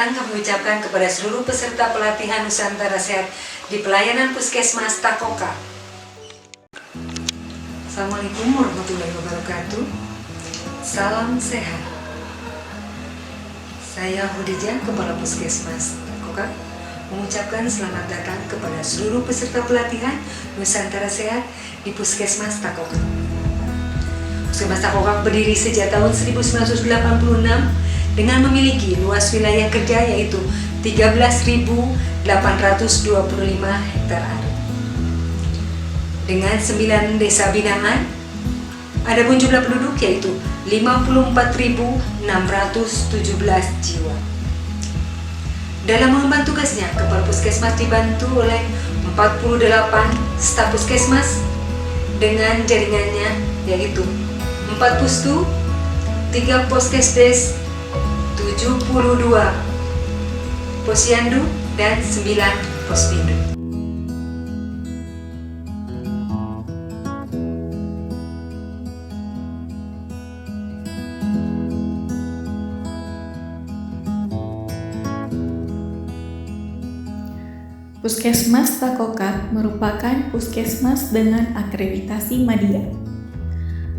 datang kami ucapkan kepada seluruh peserta pelatihan Nusantara Sehat di pelayanan Puskesmas Takoka. Assalamualaikum warahmatullahi wabarakatuh. Salam sehat. Saya Khadijah, Kepala Puskesmas Takoka, mengucapkan selamat datang kepada seluruh peserta pelatihan Nusantara Sehat di Puskesmas Takoka. Puskesmas Takoka berdiri sejak tahun 1986 dengan memiliki luas wilayah kerja yaitu 13.825 hektar area. Dengan 9 desa binaan, adapun jumlah penduduk yaitu 54.617 jiwa. Dalam mengemban tugasnya, Kepala Puskesmas dibantu oleh 48 staf puskesmas dengan jaringannya yaitu 4 pustu, 3 poskesdes, 72 posyandu, dan 9 pospindu. Puskesmas Takoka merupakan puskesmas dengan akreditasi Madya.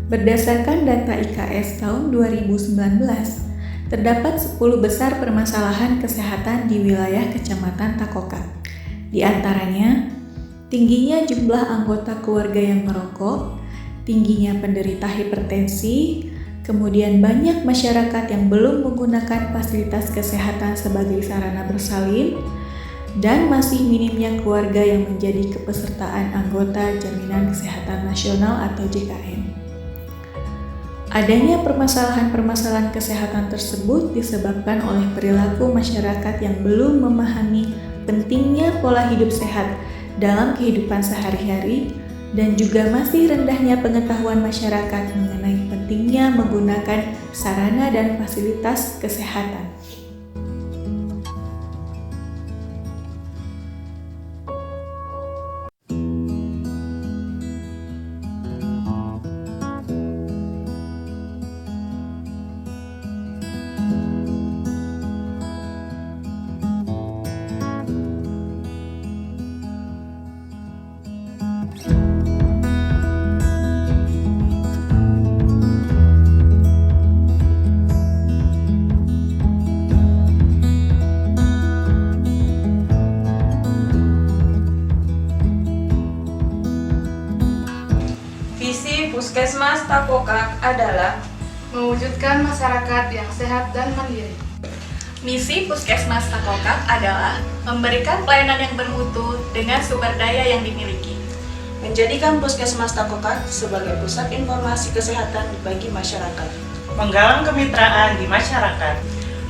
Berdasarkan data IKS tahun 2019, terdapat 10 besar permasalahan kesehatan di wilayah Kecamatan Takoka. Di antaranya, tingginya jumlah anggota keluarga yang merokok, tingginya penderita hipertensi, kemudian banyak masyarakat yang belum menggunakan fasilitas kesehatan sebagai sarana bersalin, dan masih minimnya keluarga yang menjadi kepesertaan anggota Jaminan Kesehatan Nasional atau JKN. Adanya permasalahan-permasalahan kesehatan tersebut disebabkan oleh perilaku masyarakat yang belum memahami pentingnya pola hidup sehat dalam kehidupan sehari-hari dan juga masih rendahnya pengetahuan masyarakat mengenai pentingnya menggunakan sarana dan fasilitas kesehatan. Puskesmas Takoka adalah mewujudkan masyarakat yang sehat dan mandiri. Misi Puskesmas Takoka adalah memberikan pelayanan yang bermutu dengan sumber daya yang dimiliki. menjadikan Puskesmas Takoka sebagai pusat informasi kesehatan bagi masyarakat. Menggalang kemitraan di masyarakat.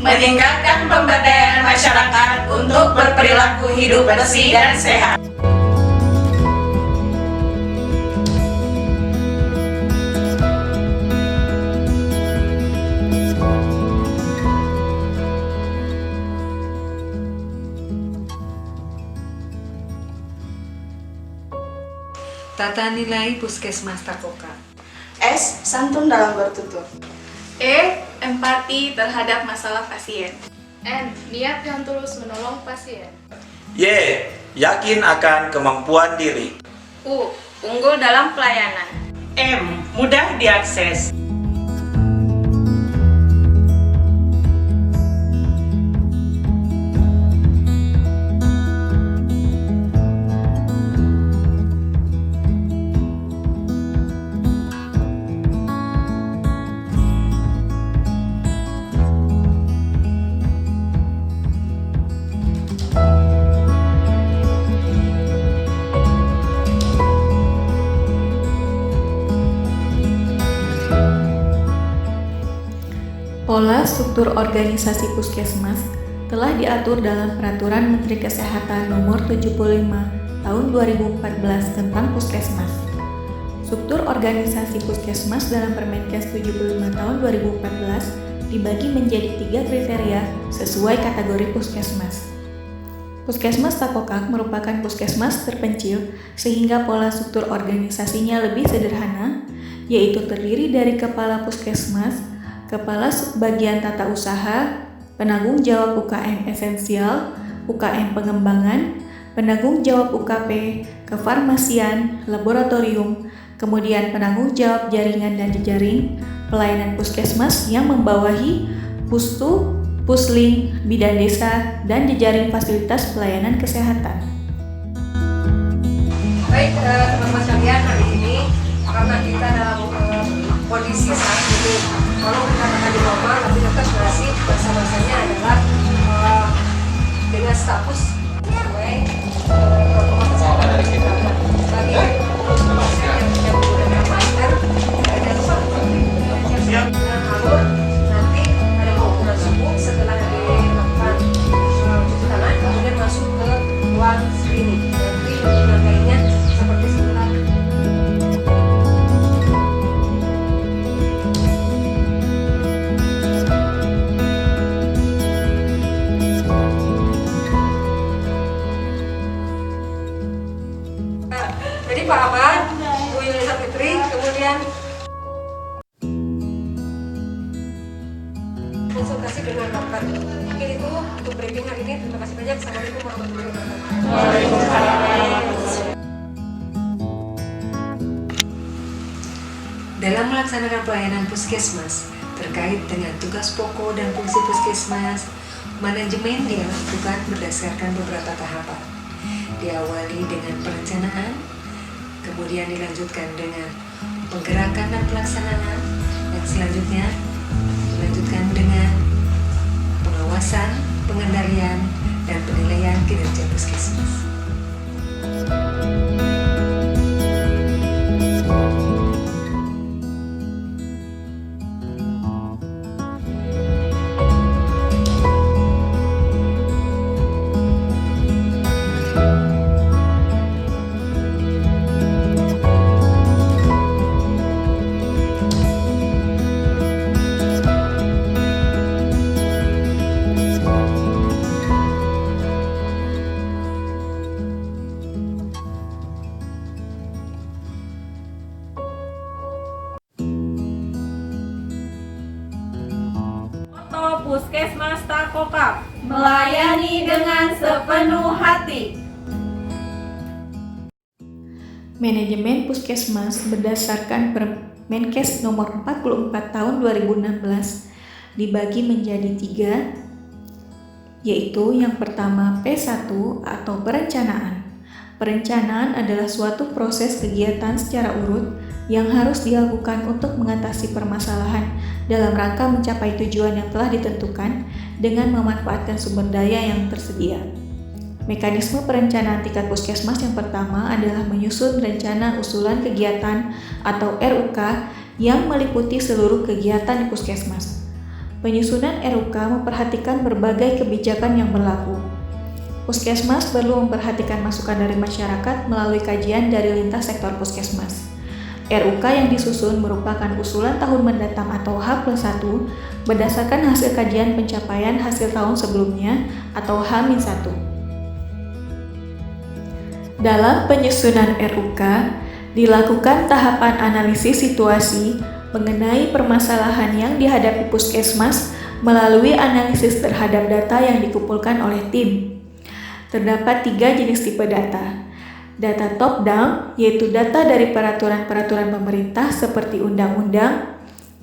Meningkatkan pemberdayaan masyarakat untuk berperilaku hidup bersih dan sehat. Tata nilai Puskesmas Takoka. S. Santun dalam bertutur. E. Empati terhadap masalah pasien. N. Niat yang tulus menolong pasien. Y. Yakin akan kemampuan diri. U. Unggul dalam pelayanan. M. Mudah diakses. Pola struktur organisasi puskesmas telah diatur dalam Peraturan Menteri Kesehatan Nomor 75 Tahun 2014 tentang Puskesmas. Struktur organisasi puskesmas dalam Permenkes 75 Tahun 2014 dibagi menjadi 3 kriteria sesuai kategori puskesmas. Puskesmas Takoka merupakan puskesmas terpencil sehingga pola struktur organisasinya lebih sederhana, yaitu terdiri dari kepala puskesmas, kepala subbagian tata usaha, penanggung jawab UKM esensial, UKM pengembangan, penanggung jawab UKP, kefarmasian, laboratorium, kemudian penanggung jawab jaringan dan jejaring, pelayanan puskesmas yang membawahi Pustu, Pusling, Bidan Desa, dan jejaring fasilitas pelayanan kesehatan. Baik teman-teman sekalian, hari ini karena kita dalam kondisi saat ini, kalau dikatakan di normal, tapi tetap masih bahasa-bahasanya adalah dengan status sesuai protokol kesehatan bagi yang menggunakan masker, jangan lupa dengan alur nanti ada pengukuran suhu setelah dilakukan cuci tangan, kemudian masuk ke ruang screening. Nanti rangkaiannya seperti semula. Jadi Pak Ahmad, Bu Yulisa Fitri, kemudian konsultasi dengan dokter. Mungkin itu untuk briefing hari ini. Terima kasih banyak. Assalamualaikum warahmatullahi wabarakatuh. Waalaikumsalam. Dalam melaksanakan pelayanan puskesmas terkait dengan tugas pokok dan fungsi puskesmas, manajemen dilakukan berdasarkan beberapa tahapan. Diawali dengan perencanaan, kemudian dilanjutkan dengan penggerakan dan pelaksanaan, yang selanjutnya dilanjutkan dengan pengawasan, pengendalian, dan penilaian kinerja puskesmas. Puskesmas Takokap melayani dengan sepenuh hati. Manajemen Puskesmas berdasarkan Permenkes nomor 44 tahun 2016 dibagi menjadi 3, yaitu yang pertama P1 atau perencanaan. Perencanaan adalah suatu proses kegiatan secara urut yang harus dilakukan untuk mengatasi permasalahan dalam rangka mencapai tujuan yang telah ditentukan dengan memanfaatkan sumber daya yang tersedia. Mekanisme perencanaan tingkat puskesmas yang pertama adalah menyusun rencana usulan kegiatan atau RUK yang meliputi seluruh kegiatan di puskesmas. Penyusunan RUK memperhatikan berbagai kebijakan yang berlaku. Puskesmas perlu memperhatikan masukan dari masyarakat melalui kajian dari lintas sektor puskesmas. RUK yang disusun merupakan usulan tahun mendatang atau H+1 berdasarkan hasil kajian pencapaian hasil tahun sebelumnya atau H-1. Dalam penyusunan RUK, dilakukan tahapan analisis situasi mengenai permasalahan yang dihadapi puskesmas melalui analisis terhadap data yang dikumpulkan oleh tim. Terdapat 3 jenis tipe data. Data top down, yaitu data dari peraturan-peraturan pemerintah seperti undang-undang,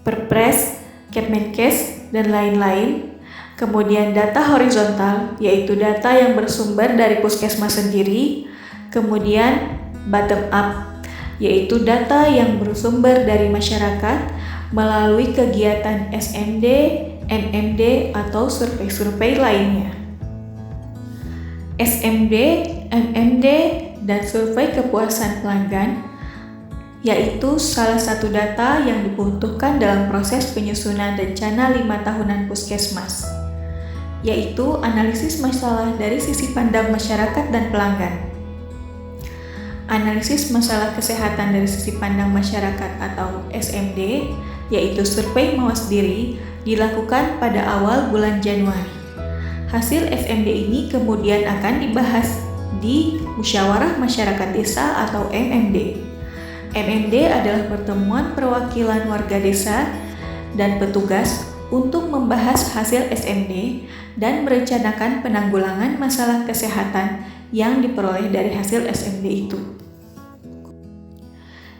Perpres, Kemenkes, dan lain-lain. Kemudian data horizontal, yaitu data yang bersumber dari puskesmas sendiri. Kemudian bottom up, yaitu data yang bersumber dari masyarakat melalui kegiatan SMD, MMD, atau survei-survei lainnya. SMD, MMD, dan survei kepuasan pelanggan, yaitu salah satu data yang dibutuhkan dalam proses penyusunan rencana 5 tahunan puskesmas, yaitu analisis masalah dari sisi pandang masyarakat dan pelanggan. Analisis masalah kesehatan dari sisi pandang masyarakat atau SMD, yaitu survei mawas diri, dilakukan pada awal bulan Januari. Hasil SMD ini kemudian akan dibahas di Musyawarah Masyarakat Desa atau MMD. MMD adalah pertemuan perwakilan warga desa dan petugas untuk membahas hasil SMD dan merencanakan penanggulangan masalah kesehatan yang diperoleh dari hasil SMD itu.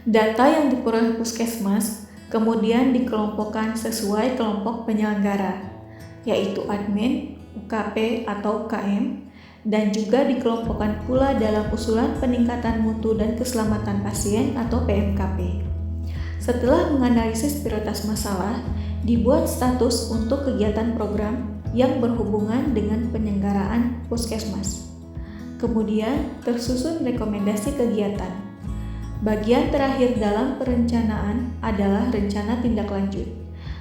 Data yang diperoleh Puskesmas kemudian dikelompokkan sesuai kelompok penyelenggara, yaitu admin, UKP atau UKM, dan juga dikelompokkan pula dalam usulan peningkatan mutu dan keselamatan pasien atau PMKP. Setelah menganalisis prioritas masalah, dibuat status untuk kegiatan program yang berhubungan dengan penyelenggaraan Puskesmas. Kemudian tersusun rekomendasi kegiatan. Bagian terakhir dalam perencanaan adalah rencana tindak lanjut.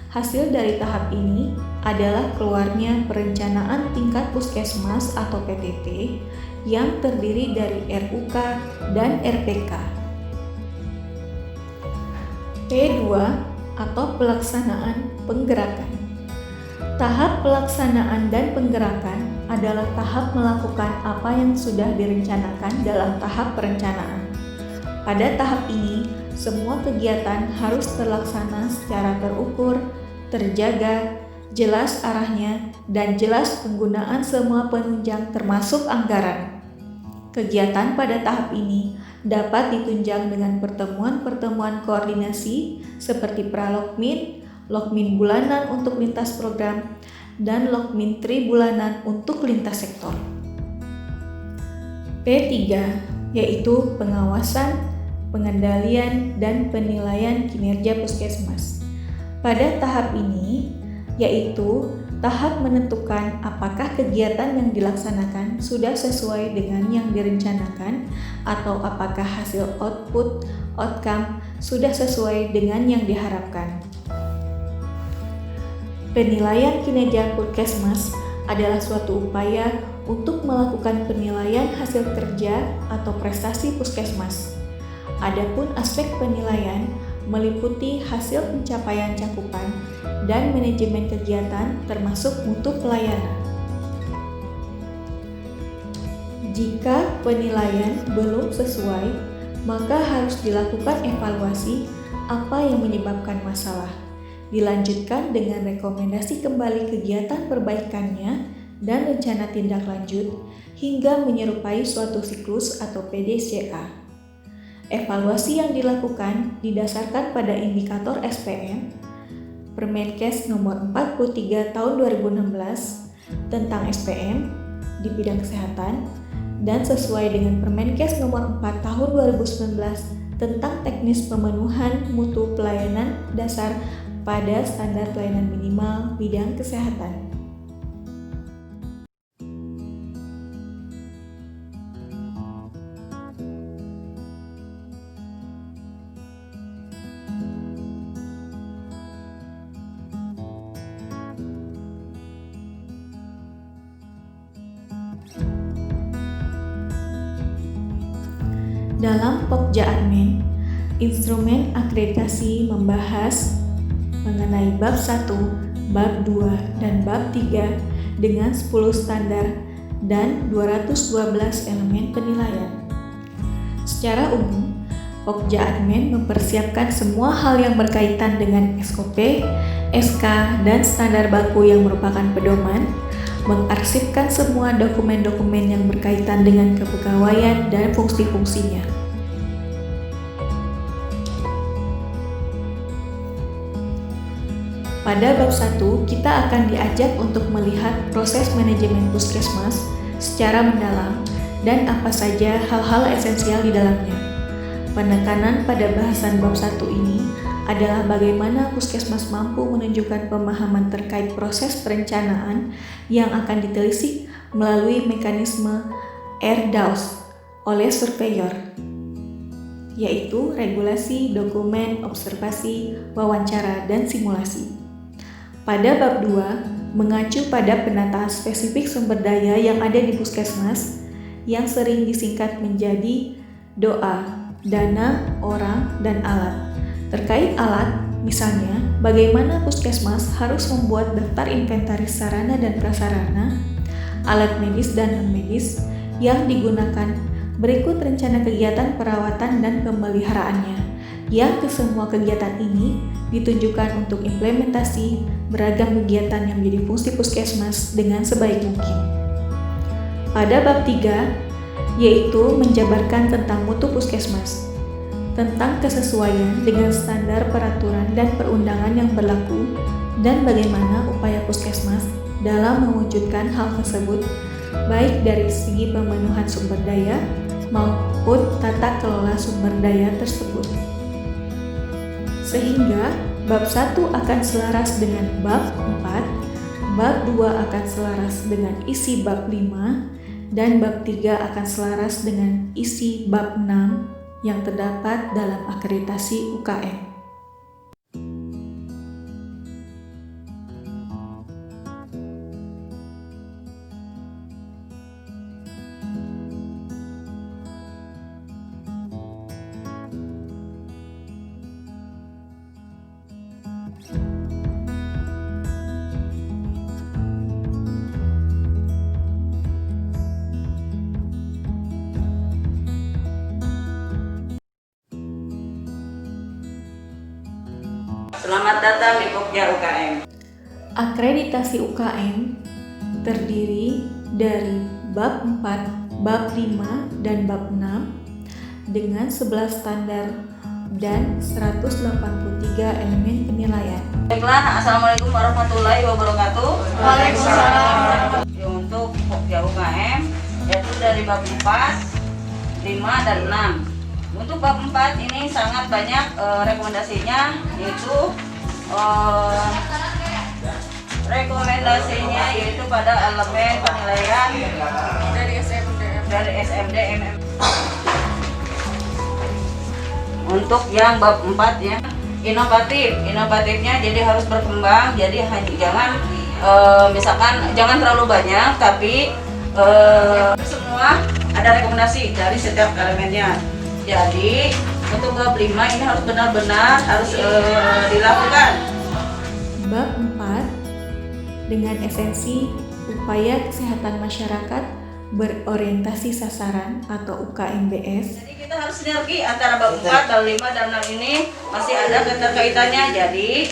Hasil dari tahap ini adalah keluarnya perencanaan tingkat Puskesmas atau PTP yang terdiri dari RUK dan RPK. P2 atau pelaksanaan penggerakan. Tahap pelaksanaan dan penggerakan adalah tahap melakukan apa yang sudah direncanakan dalam tahap perencanaan. Pada tahap ini, semua kegiatan harus terlaksana secara terukur, terjaga, jelas arahnya, dan jelas penggunaan semua penunjang termasuk anggaran. Kegiatan pada tahap ini dapat ditunjang dengan pertemuan-pertemuan koordinasi seperti pra-Lokmin, Lokmin bulanan untuk lintas program, dan Lokmin tri-bulanan untuk lintas sektor. P3 yaitu pengawasan, pengendalian, dan penilaian kinerja Puskesmas. Pada tahap ini, yaitu tahap menentukan apakah kegiatan yang dilaksanakan sudah sesuai dengan yang direncanakan atau apakah hasil outcome sudah sesuai dengan yang diharapkan. Penilaian kinerja Puskesmas adalah suatu upaya untuk melakukan penilaian hasil kerja atau prestasi Puskesmas. Adapun aspek penilaian meliputi hasil pencapaian cakupan dan manajemen kegiatan termasuk mutu pelayanan. Jika penilaian belum sesuai, maka harus dilakukan evaluasi apa yang menyebabkan masalah. Dilanjutkan dengan rekomendasi kembali kegiatan perbaikannya dan rencana tindak lanjut hingga menyerupai suatu siklus atau PDCA. Evaluasi yang dilakukan didasarkan pada indikator SPM, Permenkes nomor 43 tahun 2016 tentang SPM di bidang kesehatan dan sesuai dengan Permenkes nomor 4 tahun 2019 tentang teknis pemenuhan mutu pelayanan dasar pada standar pelayanan minimal bidang kesehatan. Dalam Pokja Admin, instrumen akreditasi membahas mengenai bab 1, bab 2, dan bab 3 dengan 10 standar dan 212 elemen penilaian. Secara umum, Pokja Admin mempersiapkan semua hal yang berkaitan dengan SOP, SK, dan standar baku yang merupakan pedoman, mengarsipkan semua dokumen-dokumen yang berkaitan dengan kepegawaian dan fungsi-fungsinya. Pada bab 1, kita akan diajak untuk melihat proses manajemen Puskesmas secara mendalam dan apa saja hal-hal esensial di dalamnya. Penekanan pada bahasan bab 1 ini adalah bagaimana Puskesmas mampu menunjukkan pemahaman terkait proses perencanaan yang akan ditelisik melalui mekanisme RDAUS oleh surveyor, yaitu regulasi, dokumen, observasi, wawancara, dan simulasi. Pada bab 2, mengacu pada penataan spesifik sumber daya yang ada di Puskesmas yang sering disingkat menjadi DOA, dana, orang, dan alat. Terkait alat, misalnya bagaimana Puskesmas harus membuat daftar inventaris sarana dan prasarana, alat medis dan non-medis yang digunakan, berikut rencana kegiatan perawatan dan pemeliharaannya, yang kesemua kegiatan ini ditunjukkan untuk implementasi beragam kegiatan yang menjadi fungsi puskesmas dengan sebaik mungkin. Pada bab 3, yaitu menjabarkan tentang mutu puskesmas, tentang kesesuaian dengan standar peraturan dan perundangan yang berlaku dan bagaimana upaya puskesmas dalam mewujudkan hal tersebut, baik dari segi pemenuhan sumber daya maupun tata kelola sumber daya tersebut. Sehingga bab 1 akan selaras dengan bab 4, bab 2 akan selaras dengan isi bab 5, dan bab 3 akan selaras dengan isi bab 6 yang terdapat dalam akreditasi UKM. Selamat datang di Pokja UKM. Akreditasi UKM terdiri dari bab 4, bab 5, dan bab 6 dengan 11 standar dan 183 elemen penilaian. Baiklah, Assalamualaikum warahmatullahi wabarakatuh. Waalaikumsalam. Untuk Pokja UKM yaitu dari bab 4, 5, dan 6. Untuk bab 4 ini sangat banyak rekomendasinya, yaitu yaitu pada elemen penilaian dari SMD MM. Untuk yang bab 4 ya, inovatifnya jadi harus berkembang, jadi jangan misalkan jangan terlalu banyak, tapi semua ada rekomendasi dari setiap elemennya. Jadi untuk bab 5 ini harus benar-benar harus dilakukan. Bab 4 dengan esensi upaya kesehatan masyarakat berorientasi sasaran atau UKMBS. Jadi kita harus sinergi antara bab 4, bab 5, dan 6 ini masih ada keterkaitannya. Jadi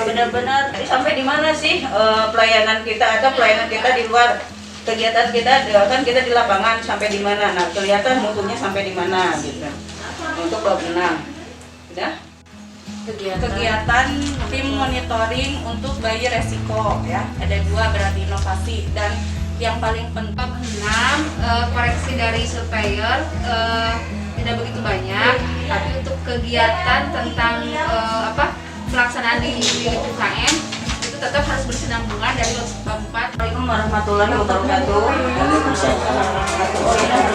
benar-benar sampai di mana sih pelayanan kita atau pelayanan kita di luar kegiatan kita, kan kita di lapangan sampai di mana, nah kelihatan mutunya sampai di mana gitu. Untuk bab 6 udah Kegiatan tim monitoring untuk bayi resiko ya, ada 2 berarti inovasi, dan yang paling penting bab 6 koreksi dari surveyor tidak begitu banyak, tapi untuk kegiatan tentang pelaksanaan di UKM itu tetap harus bersinambungan dari bab 4. Assalamualaikum warahmatullahi wabarakatuh.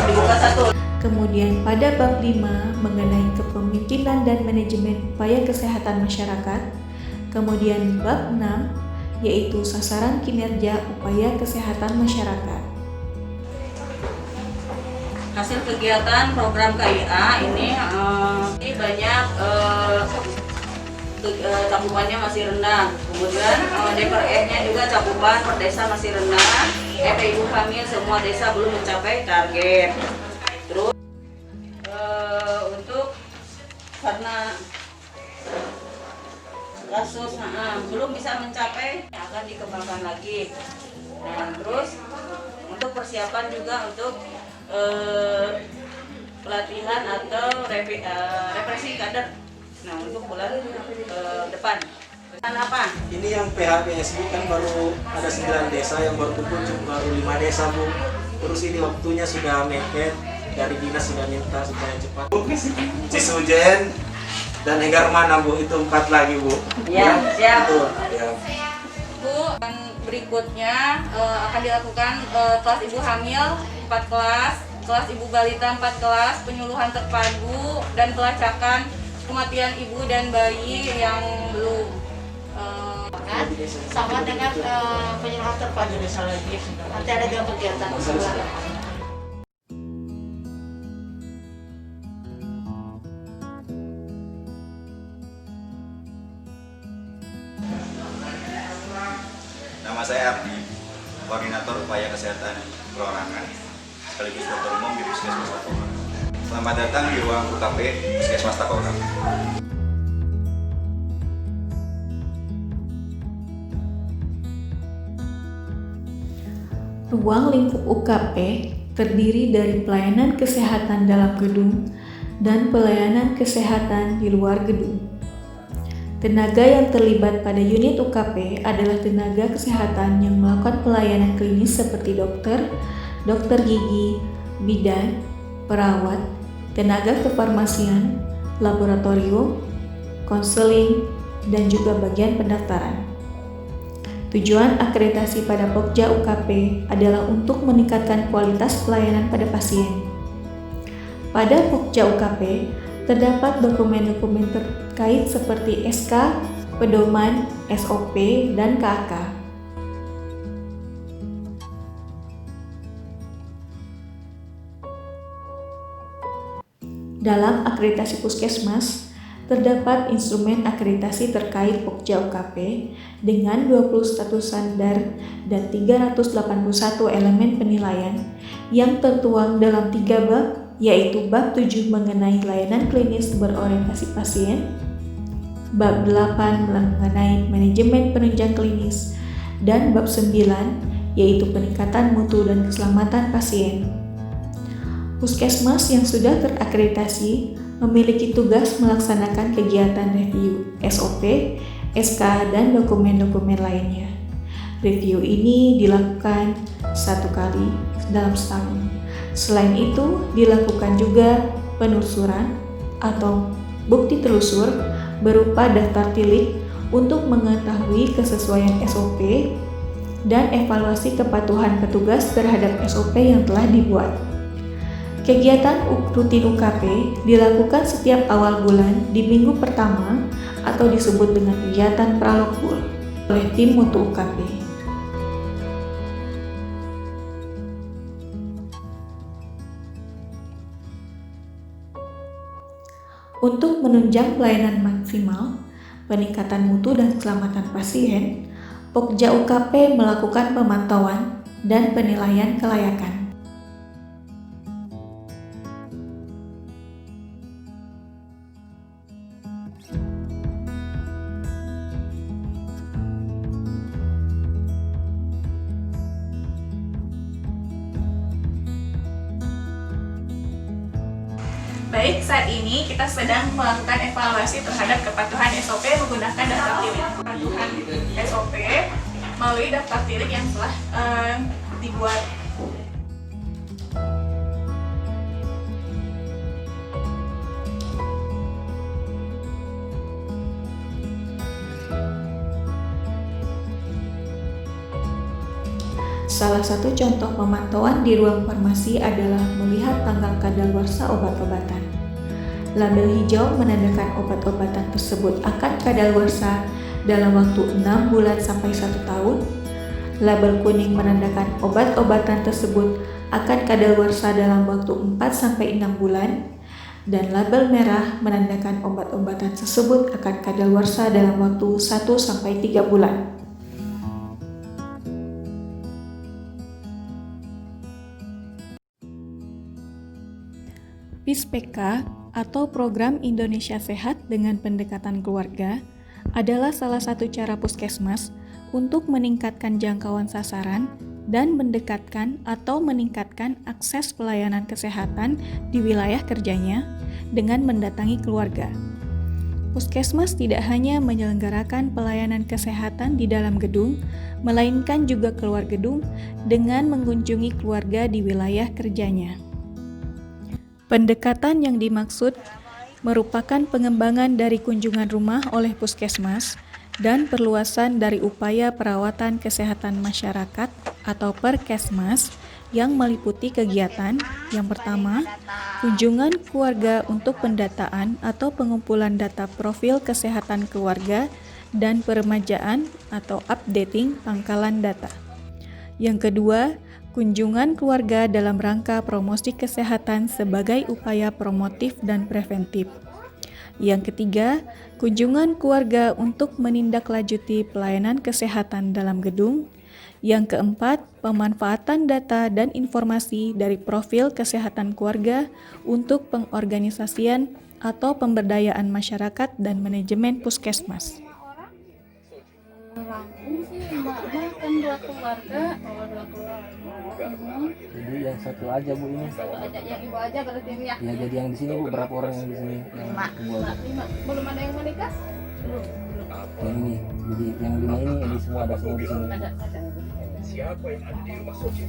Dibuka 1. Kemudian pada bab 5 mengenai kepemimpinan dan manajemen upaya kesehatan masyarakat. Kemudian bab 6 yaitu sasaran kinerja upaya kesehatan masyarakat. Hasil kegiatan program KIA ini banyak cakupannya masih rendah. Kemudian DPR-nya juga cakupan per desa masih rendah. Ibu hamil semua desa belum mencapai target. Terus untuk karena kasus belum bisa mencapai, akan dikembangkan lagi. Nah, terus untuk persiapan juga untuk pelatihan atau represi kader. Nah, untuk bulan depan. Apa? Ini yang PHPSB kan baru ada 9 desa yang baru kumpul, baru 5 desa Bu. Terus ini waktunya sudah mepet, dari dinas sudah minta supaya cepat. Cisujen dan Enggar mana Bu, itu 4 lagi Bu. Ya, siap. Betul, ya. Bu, dan berikutnya akan dilakukan kelas ibu hamil 4 kelas, kelas ibu balita 4 kelas, penyuluhan terpadu dan pelacakan kematian ibu dan bayi yang belum Sama dengan penyuluhan terpadu desa lagi. Nanti ada juga kegiatan. Nama saya Ardi, koordinator upaya kesehatan perorangan sekaligus dokter umum di Puskesmas Lamongan. Selamat datang di ruang UKP Puskesmas Takokap. Ruang lingkup UKP terdiri dari pelayanan kesehatan dalam gedung dan pelayanan kesehatan di luar gedung. Tenaga yang terlibat pada unit UKP adalah tenaga kesehatan yang melakukan pelayanan klinis seperti dokter, dokter gigi, bidan, perawat, tenaga kefarmasian, laboratorium, konseling, dan juga bagian pendaftaran. Tujuan akreditasi pada Pokja UKP adalah untuk meningkatkan kualitas pelayanan pada pasien. Pada Pokja UKP, terdapat dokumen-dokumen terkait seperti SK, pedoman, SOP, dan KK. Dalam akreditasi puskesmas, terdapat instrumen akreditasi terkait Pokja UKP dengan 20 status standar dan 381 elemen penilaian yang tertuang dalam 3 bab, yaitu bab 7 mengenai layanan klinis berorientasi pasien, bab 8 mengenai manajemen penunjang klinis, dan bab 9 yaitu peningkatan mutu dan keselamatan pasien. Puskesmas yang sudah terakreditasi memiliki tugas melaksanakan kegiatan review SOP, SK, dan dokumen-dokumen lainnya. Review ini dilakukan 1 kali dalam setahun. Selain itu, dilakukan juga penelusuran atau bukti telusur berupa daftar tilik untuk mengetahui kesesuaian SOP dan evaluasi kepatuhan petugas terhadap SOP yang telah dibuat. Kegiatan rutin UKP dilakukan setiap awal bulan di minggu pertama atau disebut dengan kegiatan pralokbul oleh tim mutu UKP. Untuk menunjang pelayanan maksimal, peningkatan mutu dan keselamatan pasien, Pokja UKP melakukan pemantauan dan penilaian kelayakan. Baik, saat ini kita sedang melakukan evaluasi terhadap kepatuhan SOP menggunakan daftar tilik. Kepatuhan SOP melalui daftar tilik yang telah dibuat. Salah satu contoh pemantauan di ruang farmasi adalah melihat tanggal kadaluarsa obat-obatan. Label hijau menandakan obat-obatan tersebut akan kadaluarsa dalam waktu 6 bulan sampai 1 tahun. Label kuning menandakan obat-obatan tersebut akan kadaluarsa dalam waktu 4 sampai 6 bulan. Dan label merah menandakan obat-obatan tersebut akan kadaluarsa dalam waktu 1 sampai 3 bulan. PIS-PK atau Program Indonesia Sehat dengan Pendekatan Keluarga adalah salah satu cara puskesmas untuk meningkatkan jangkauan sasaran dan mendekatkan atau meningkatkan akses pelayanan kesehatan di wilayah kerjanya dengan mendatangi keluarga. Puskesmas tidak hanya menyelenggarakan pelayanan kesehatan di dalam gedung, melainkan juga keluar gedung dengan mengunjungi keluarga di wilayah kerjanya. Pendekatan yang dimaksud merupakan pengembangan dari kunjungan rumah oleh puskesmas dan perluasan dari upaya perawatan kesehatan masyarakat atau Perkesmas yang meliputi kegiatan yang pertama, kunjungan keluarga untuk pendataan atau pengumpulan data profil kesehatan keluarga dan peremajaan atau updating pangkalan data. Yang kedua, kunjungan keluarga dalam rangka promosi kesehatan sebagai upaya promotif dan preventif. Yang ketiga, kunjungan keluarga untuk menindaklanjuti pelayanan kesehatan dalam gedung. Yang keempat, pemanfaatan data dan informasi dari profil kesehatan keluarga untuk pengorganisasian atau pemberdayaan masyarakat dan manajemen puskesmas. Lampung sih mbak kan 2 keluarga. Jadi yang satu aja Bu ini. Satu aja, yang ibu aja berarti ini ya. Ya jadi yang di sini Bu berapa orang yang di sini? 5. Belum ada yang menikah? Belum. Yang ini. Jadi yang 5 ini semua ada semua di sini. Ada. Siapa yang ada di rumah Soji?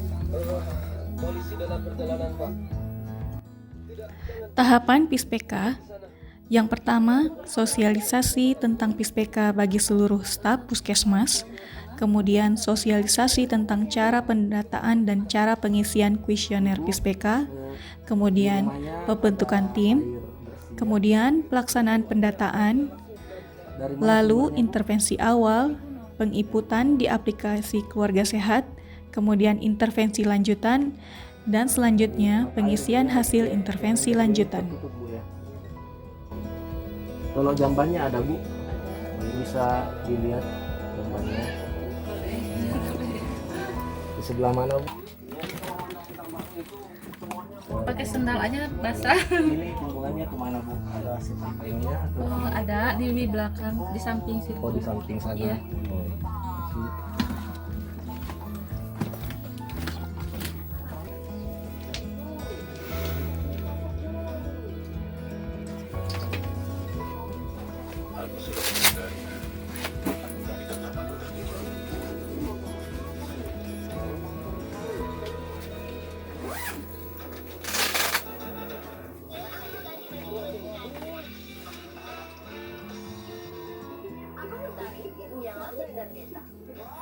Polisi dalam perjalanan, Pak. Tahapan PISPK. Yang pertama, sosialisasi tentang PISPK bagi seluruh staf puskesmas. Kemudian sosialisasi tentang cara pendataan dan cara pengisian kuesioner PISPK. Kemudian pembentukan tim. Kemudian pelaksanaan pendataan. Lalu intervensi awal, penginputan di aplikasi Keluarga Sehat, kemudian intervensi lanjutan, dan selanjutnya pengisian hasil intervensi lanjutan. Kalau jambannya ada Bu, bisa dilihat jambannya. Di sebelah mana Bu? Pakai sendal aja basah. Ini hubungannya kemana Bu? Ada sampingnya? Ada di belakang, di samping situ. Oh di samping sana. Iya.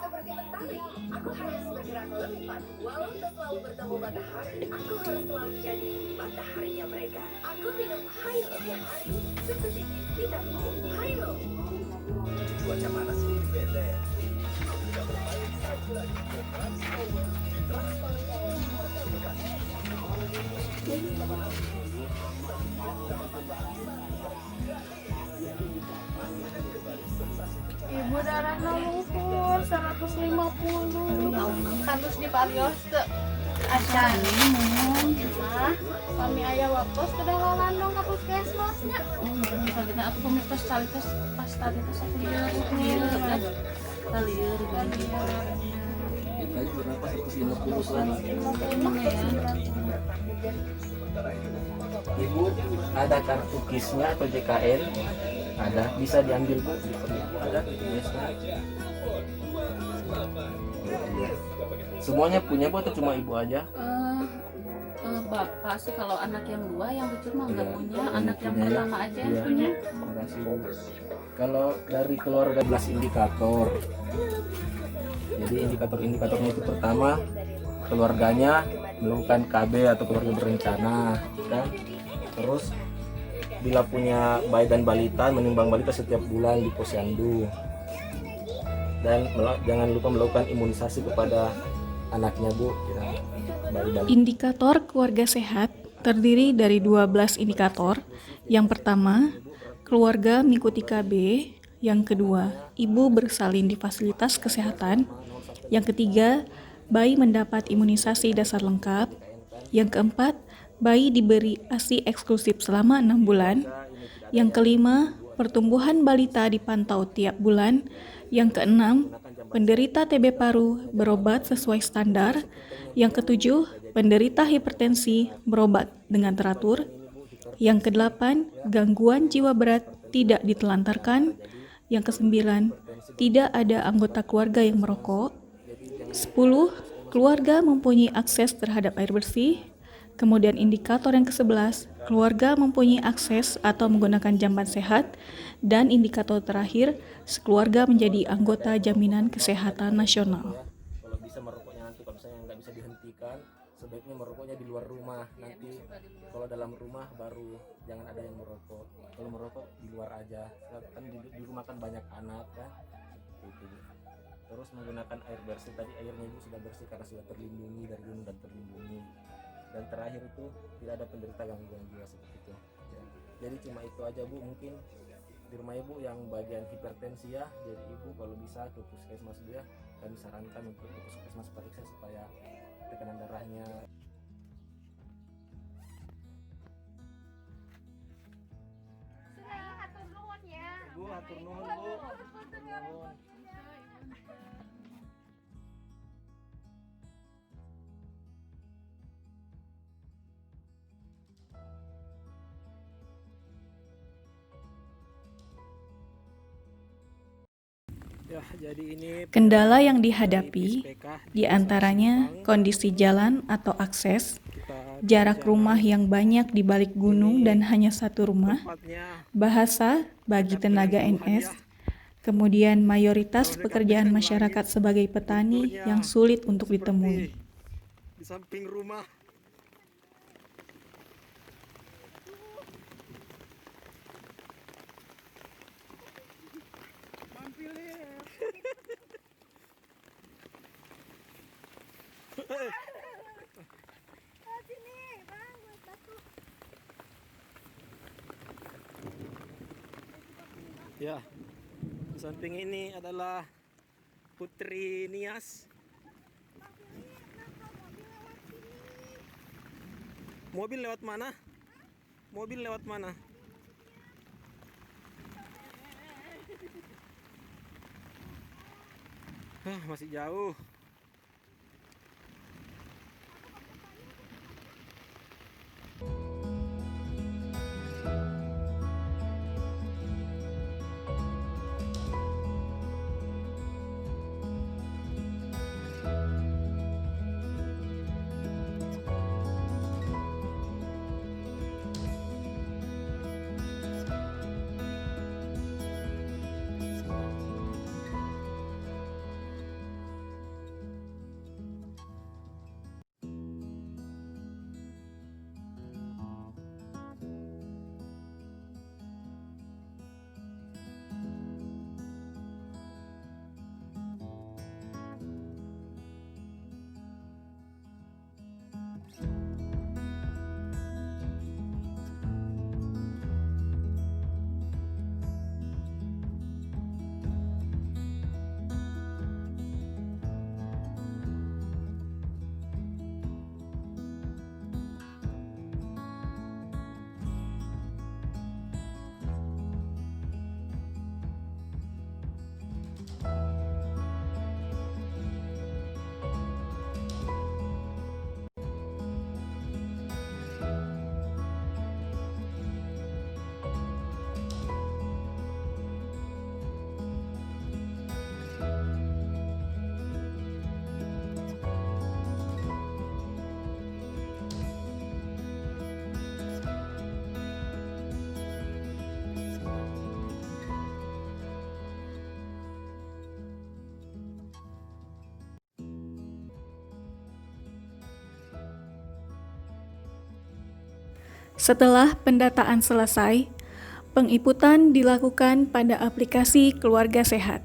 Seperti mentari, aku harus bergerak lipat. Walau tak selalu bertemu matahari, aku harus selalu jadi mataharinya mereka. Aku minum Hilo tiap hari, seperti vitamin Hilo. Cuaca panas ini beda ya. Tidak bermain satu lagi. Ibu darahnya lumpur 150. Harus di parios ke acan mun kami ayah waktos ke dalam landong ke puskesmasnya. Kita aku komunitas calitas pas tadi pas aku lihat kali Tadi berapa? 150 Ibu ada kartu KIS-nya atau JKN? Ada, bisa diambil Bu. Ada biasanya. Semuanya punya Bu atau cuma Ibu aja? Bapak sih kalau anak yang 2 yang lucu mah nggak punya, anak yang pertama aja yang punya. Terima kasih Bu. Kalau dari keluarga 11 indikator. Jadi indikatornya itu pertama keluarganya melakukan KB atau keluarga berencana, kan? Terus bila punya bayi dan balita menimbang balita setiap bulan di posyandu, dan jangan lupa melakukan imunisasi kepada anaknya Bu. Indikator keluarga sehat terdiri dari 12 indikator. Yang pertama, keluarga mengikuti KB. Yang kedua, ibu bersalin di fasilitas kesehatan. Yang ketiga, bayi mendapat imunisasi dasar lengkap. Yang keempat, bayi diberi ASI eksklusif selama 6 bulan. Yang kelima, pertumbuhan balita dipantau tiap bulan. Yang keenam, penderita TB paru berobat sesuai standar. Yang ketujuh, penderita hipertensi berobat dengan teratur. Yang kedelapan, gangguan jiwa berat tidak ditelantarkan. Yang kesembilan, tidak ada anggota keluarga yang merokok. 10, keluarga mempunyai akses terhadap air bersih. Kemudian indikator yang ke-11, keluarga mempunyai akses atau menggunakan jamban sehat. Dan indikator terakhir, sekeluarga menjadi anggota jaminan kesehatan nasional. Kalau bisa merokoknya nanti, kalau misalnya nggak bisa dihentikan, sebaiknya merokoknya di luar rumah. Nanti kalau dalam rumah baru jangan ada yang merokok. Kalau merokok di luar aja, kan di rumah kan banyak anak kan. Gitu. Terus menggunakan air bersih, tadi airnya Ibu sudah bersih karena sudah terlindungi dari gunung dan terlindungi. Dan terakhir itu tidak ada penderita gangguan jiwa seperti itu. Ya. Jadi cuma itu aja Bu, mungkin di rumah Ibu yang bagian hipertensi ya, jadi Ibu kalau bisa ke puskesmas dulu ya. kami sarankan untuk puskesmas periksa supaya tekanan darahnya. Bu, hatur nuhun, Bu. Ya, jadi ini Kendala yang dihadapi diantaranya kondisi jalan atau akses, jarak rumah yang banyak di balik gunung dan hanya satu rumah, bahasa bagi tenaga NS, kemudian mayoritas pekerjaan masyarakat sebagai petani yang sulit untuk ditemui. di samping rumah. Ya, di samping ini adalah Putri Nias. Mobil lewat mana? Mobil lewat mana? Masih jauh. Setelah pendataan selesai, penginputan dilakukan pada aplikasi Keluarga Sehat.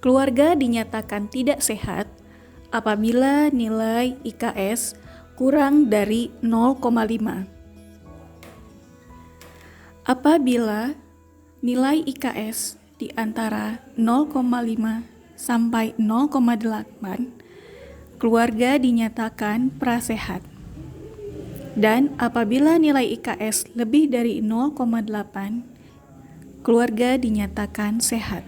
Keluarga dinyatakan tidak sehat apabila nilai IKS kurang dari 0,5. Apabila nilai IKS di antara 0,5 sampai 0,8, keluarga dinyatakan prasehat. Dan apabila nilai IKS lebih dari 0,8, keluarga dinyatakan sehat.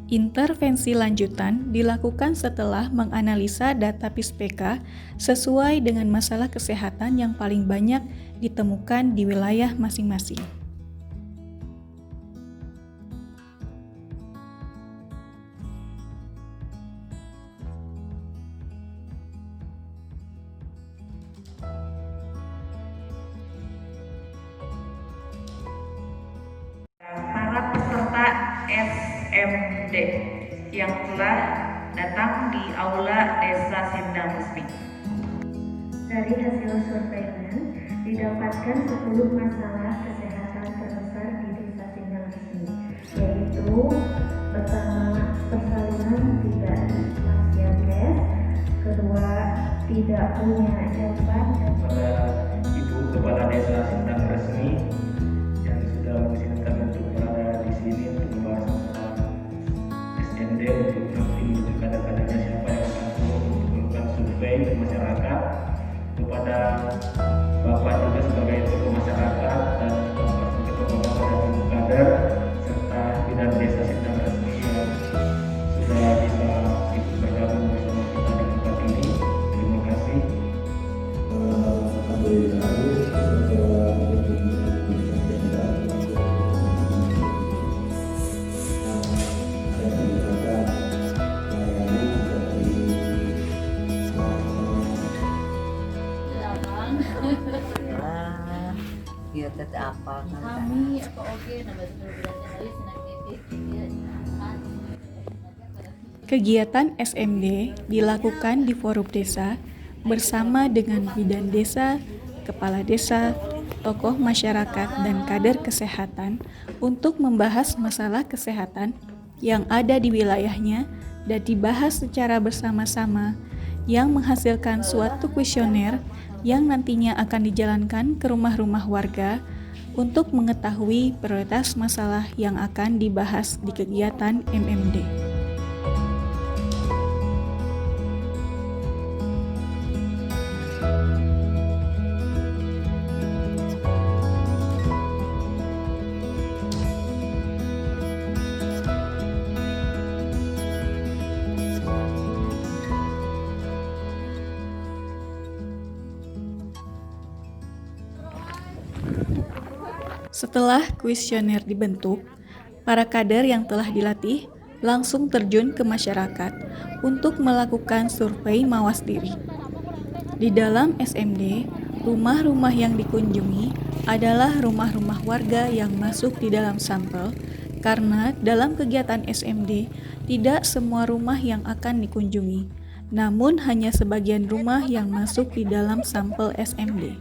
Intervensi lanjutan dilakukan setelah menganalisa data PISPK sesuai dengan masalah kesehatan yang paling banyak ditemukan di wilayah masing-masing. Para peserta SMD yang telah datang di Aula Desa Sindang Resmi. Dari hasil surveimen, didapatkan 10 masalah kesehatan terbesar di Desa Sindang Resmi, yaitu pertama, persalinan tidak diakses, kedua, tidak punya jamban, kepada Ibu Kepala Desa Sindang Resmi yang sudah mengizinkan untuk berada di sini. apa kami apa oke nambah berarti Kegiatan SMD dilakukan di forum desa bersama dengan bidan desa, kepala desa, tokoh masyarakat, dan kader kesehatan untuk membahas masalah kesehatan yang ada di wilayahnya dan dibahas secara bersama-sama yang menghasilkan suatu kuesioner yang nantinya akan dijalankan ke rumah-rumah warga untuk mengetahui prioritas masalah yang akan dibahas di kegiatan MMD. Setelah kuesioner dibentuk, para kader yang telah dilatih langsung terjun ke masyarakat untuk melakukan survei mawas diri. Di dalam SMD, rumah-rumah yang dikunjungi adalah rumah-rumah warga yang masuk di dalam sampel, karena dalam kegiatan SMD tidak semua rumah yang akan dikunjungi, namun hanya sebagian rumah yang masuk di dalam sampel SMD.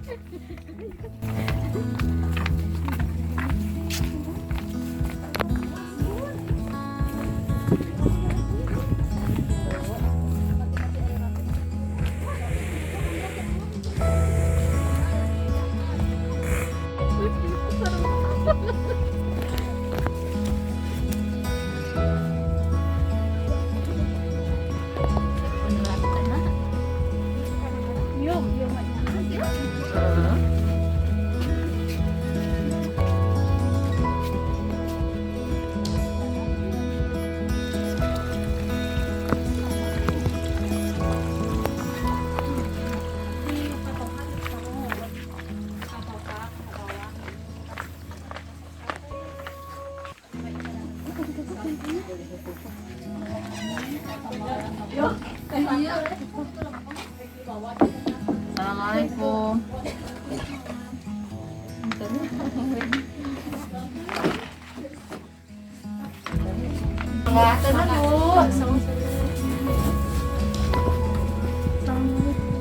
Assalamualaikum.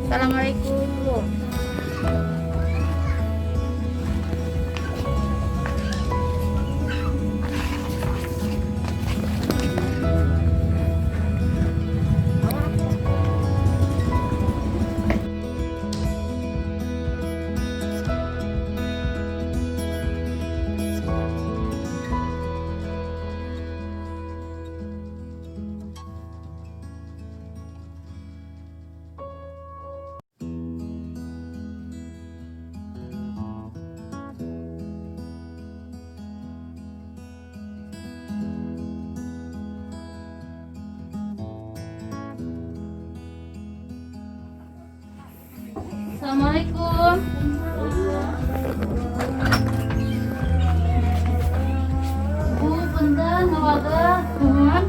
Assalamualaikum. Assalamualaikum. Bu, punten ngawaga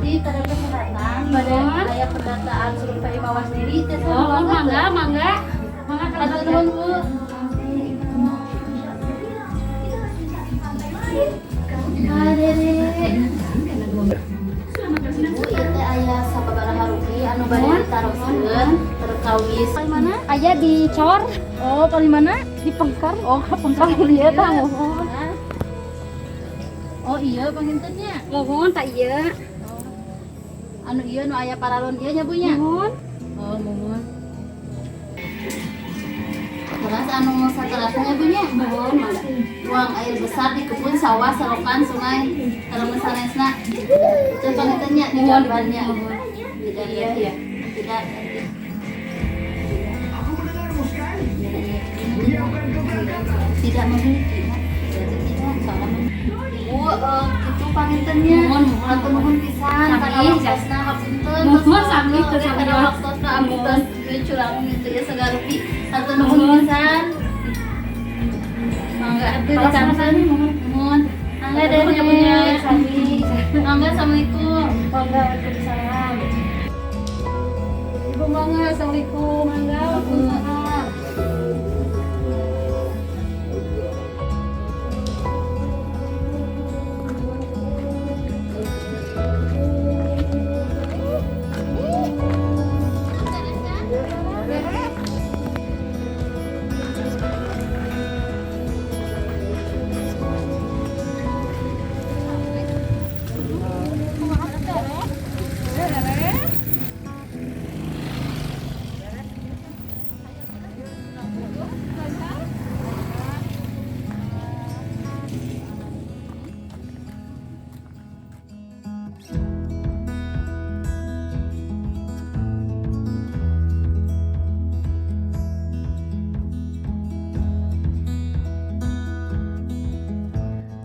di tada kesehatan pada saya pendataan survei mawas diri tes mangga atur nuhun Bu. Bu, ieu teh aya sababaraha rugi anu bade ditarokeun terkawis. Mana? Aya di Cor. Oh, paling mana? Di Pengkar. Oh, ka Pengkar ieu tah mohon. Oh iya pangintennya. Mohon tak iya. Anu ieu nu aya paralon ieu nya Bu nya. Mohon. Oh, mohon. Beras anu saterasnya Bu nya. Mohon. Buang air besar di kebun sawah selokan sungai kalau sanesna. Itu pangintennya di gambarnya. Tidak iya. Tidak. Tidak memiliki, tidak salah. Bu, itu pangintennya. Atur nuhun pisan. Kana waktosna hapunten. Mohon sami teu kana waktosna hapunten. Ieu curang itu ya sagarupi. Atur nuhun pisan. Mangga atuh dicanten mohon. Mangga dari punya sami. Mangga assalamualaikum. Mangga waalaikumsalam. Ibu mangga assalamualaikum. Mangga waalaikumsalam.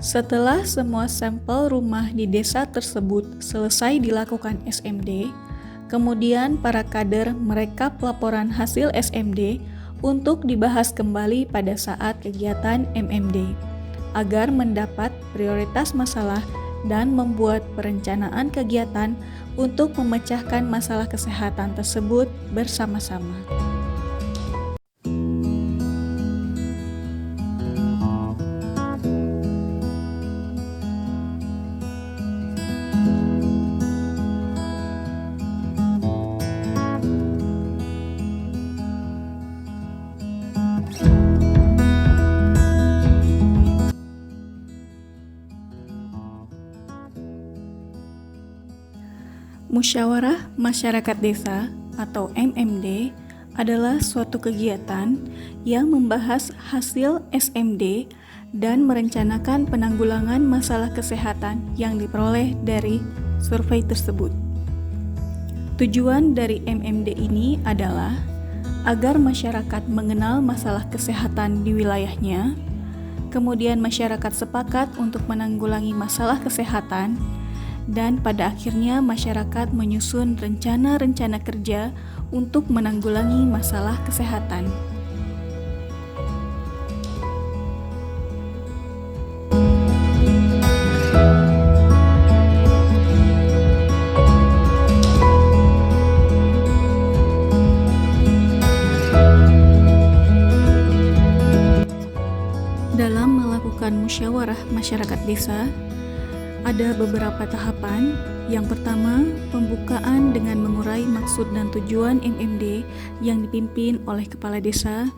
Setelah semua sampel rumah di desa tersebut selesai dilakukan SMD, kemudian para kader merekap laporan hasil SMD untuk dibahas kembali pada saat kegiatan MMD, agar mendapat prioritas masalah dan membuat perencanaan kegiatan untuk memecahkan masalah kesehatan tersebut bersama-sama. Musyawarah Masyarakat Desa atau MMD adalah suatu kegiatan yang membahas hasil SMD dan merencanakan penanggulangan masalah kesehatan yang diperoleh dari survei tersebut. Tujuan dari MMD ini adalah agar masyarakat mengenal masalah kesehatan di wilayahnya, kemudian masyarakat sepakat untuk menanggulangi masalah kesehatan, dan pada akhirnya masyarakat menyusun rencana-rencana kerja untuk menanggulangi masalah kesehatan. Dalam melakukan musyawarah masyarakat desa, ada beberapa tahapan. Yang pertama, pembukaan dengan mengurai maksud dan tujuan MMD yang dipimpin oleh kepala desa.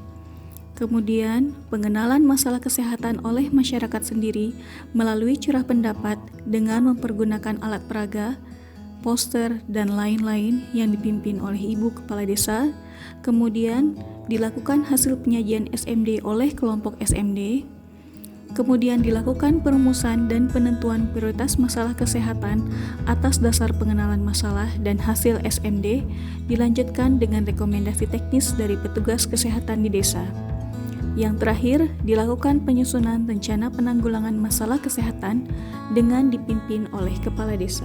Kemudian, pengenalan masalah kesehatan oleh masyarakat sendiri melalui curah pendapat dengan mempergunakan alat peraga, poster, dan lain-lain yang dipimpin oleh ibu kepala desa. Kemudian, dilakukan hasil penyajian SMD oleh kelompok SMD. Kemudian dilakukan perumusan dan penentuan prioritas masalah kesehatan atas dasar pengenalan masalah dan hasil SMD, dilanjutkan dengan rekomendasi teknis dari petugas kesehatan di desa. Yang terakhir, dilakukan penyusunan rencana penanggulangan masalah kesehatan dengan dipimpin oleh kepala desa.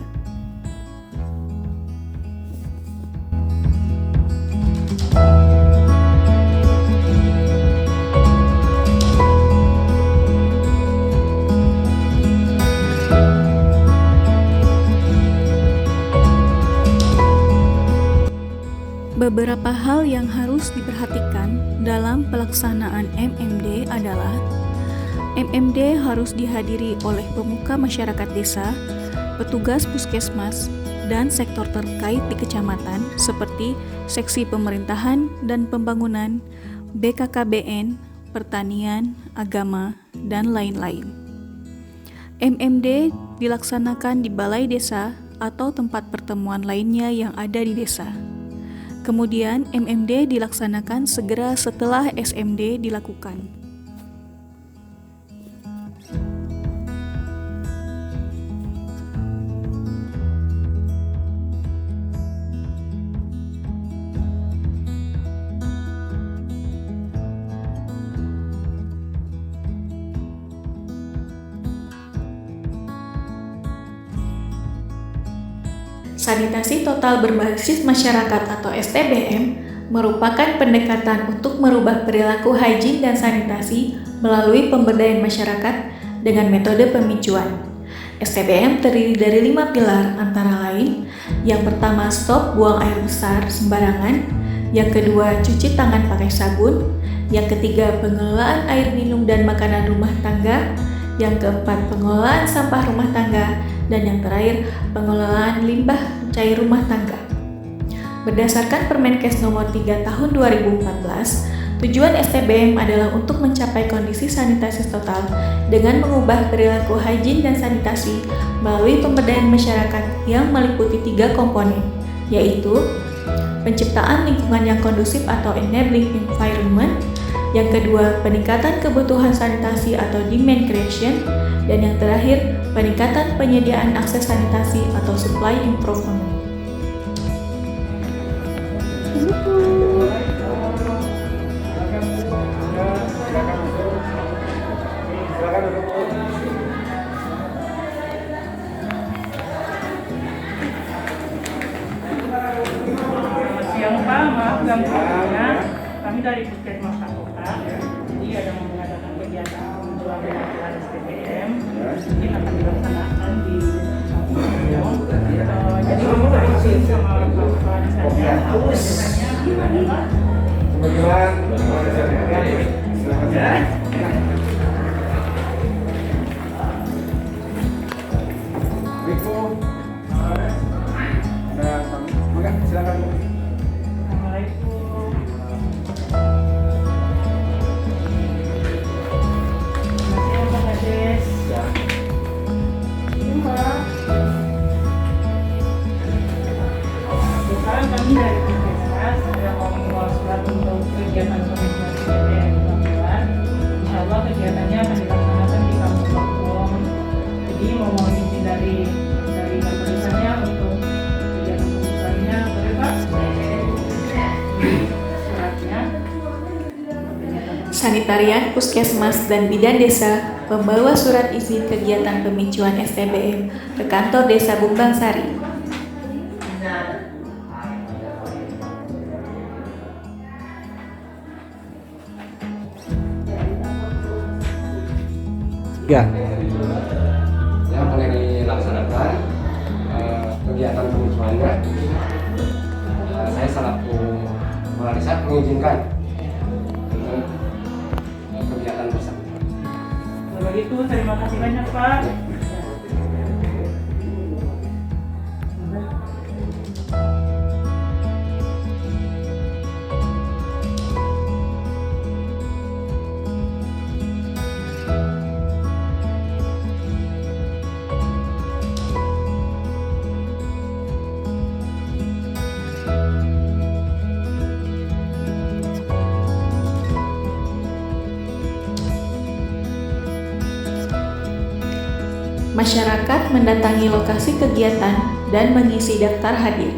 Beberapa hal yang harus diperhatikan dalam pelaksanaan MMD adalah MMD harus dihadiri oleh pemuka masyarakat desa, petugas puskesmas, dan sektor terkait di kecamatan seperti seksi pemerintahan dan pembangunan, BKKBN, pertanian, agama, dan lain-lain. MMD dilaksanakan di balai desa atau tempat pertemuan lainnya yang ada di desa. Kemudian MMD dilaksanakan segera setelah SMD dilakukan. Sanitasi total berbasis masyarakat atau STBM merupakan pendekatan untuk merubah perilaku higien dan sanitasi melalui pemberdayaan masyarakat dengan metode pemicuan. STBM terdiri dari 5 pilar antara lain, yang pertama stop buang air besar sembarangan, yang kedua cuci tangan pakai sabun, yang ketiga pengelolaan air minum dan makanan rumah tangga, yang keempat pengelolaan sampah rumah tangga, dan yang terakhir pengelolaan limbah cair rumah tangga. Berdasarkan Permenkes nomor 3 tahun 2014, tujuan STBM adalah untuk mencapai kondisi sanitasi total dengan mengubah perilaku higien dan sanitasi melalui pemberdayaan masyarakat yang meliputi 3 komponen, yaitu penciptaan lingkungan yang kondusif atau enabling environment, yang kedua peningkatan kebutuhan sanitasi atau demand creation, dan yang terakhir peningkatan penyediaan akses sanitasi atau supply improvement. maaf gangguannya. Kami dari Puskesmas Takoka, jadi ada mengadakan kegiatan penjualan penampilan STBM. Mungkin akan dilaksanakan di kampung. Jadi kami berisi sama kawan-kawan saya. Adalah sekarang kami dari Puskesmas sedang membawa surat untuk kegiatan pemilihan STBM penampilan. Insya Allah kegiatannya akan dilaksanakan di kampung-kampung. Jadi mohon izin dari pemerintahnya untuk kegiatan pembukaannya, boleh Pak? Suratnya. Sanitarian Puskesmas dan Bidan Desa membawa surat izin kegiatan pemicuan STBM ke kantor Desa Bumbang Sari. Ya, yang boleh dilaksanakan kegiatan pemicuannya. Saya selaku kepala desa mengizinkan untuk kegiatan bersama. Kalau begitu terima kasih banyak Pak. Masyarakat mendatangi lokasi kegiatan dan mengisi daftar hadir.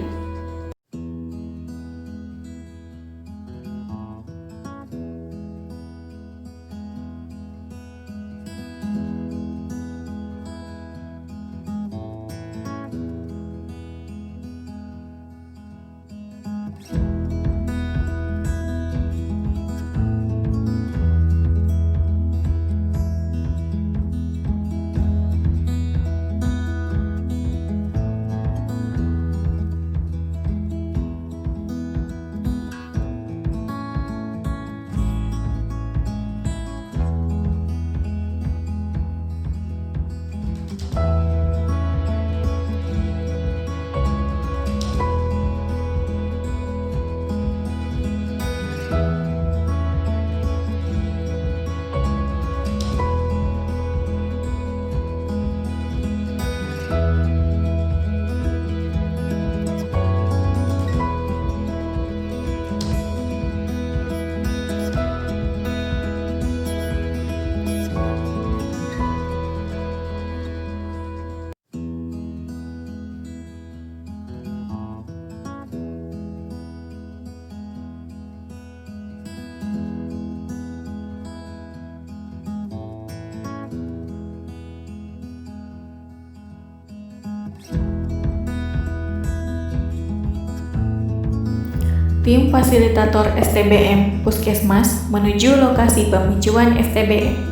Tim fasilitator STBM Puskesmas menuju lokasi pemicuan STBM.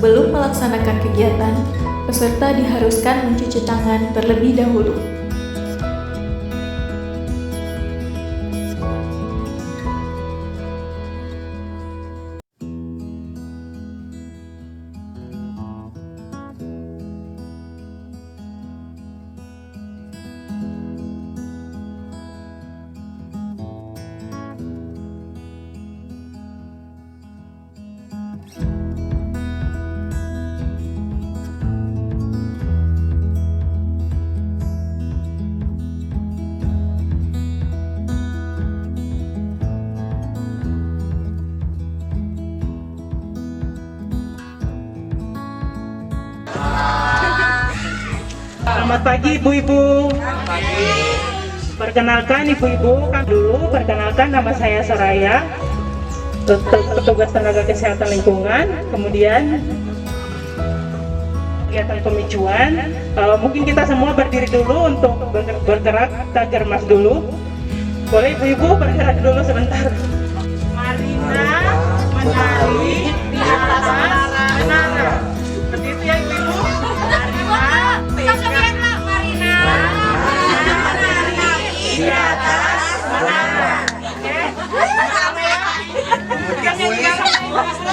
Sebelum melaksanakan kegiatan, peserta diharuskan mencuci tangan terlebih dahulu. Selamat pagi ibu-ibu. Perkenalkan ibu-ibu, perkenalkan nama saya Soraya, petugas tenaga kesehatan lingkungan. Kemudian kegiatan pemicuan, mungkin kita semua berdiri dulu untuk bergerak tagar mas dulu. Boleh ibu-ibu bergerak dulu sebentar. Marina menari di atas menara. Seperti itu ya ibu-ibu. Marina menari di atas menara. Oke. Sama ya.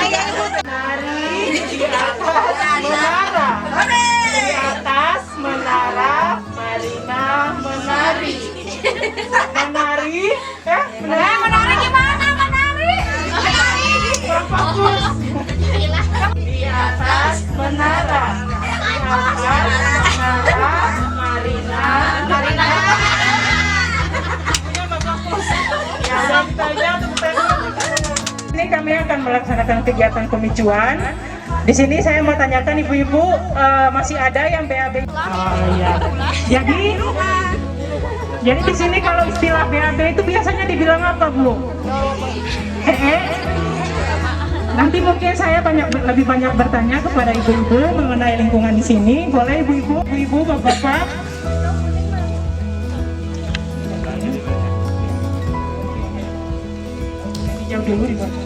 Menari di atas menara. Di atas menara Marina menari. Menari? Menari gimana? Menari? Fokus. Di atas menara. Di atas menara Marina. Ini kami akan melaksanakan kegiatan pemicuan. Di sini saya mau tanyakan ibu-ibu, masih ada yang BAB? Oh iya. Jadi di sini kalau istilah BAB itu biasanya dibilang apa, Bu? Nanti mungkin saya lebih banyak bertanya kepada ibu-ibu mengenai lingkungan di sini. Boleh ibu-ibu, bapak-bapak? Jauh dulu di bawah.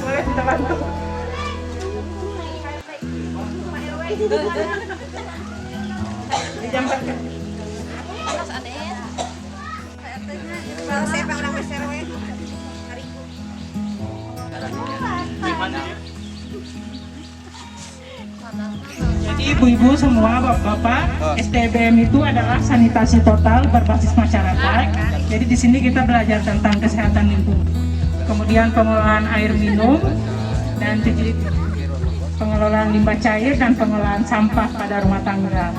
Boleh kita bantu. Dijamparkan. Jadi ibu-ibu semua, bapak-bapak, STBM itu adalah sanitasi total berbasis masyarakat. Jadi di sini kita belajar tentang kesehatan lingkungan, kemudian pengelolaan air minum dan pengelolaan limbah cair dan pengelolaan sampah pada rumah tangga.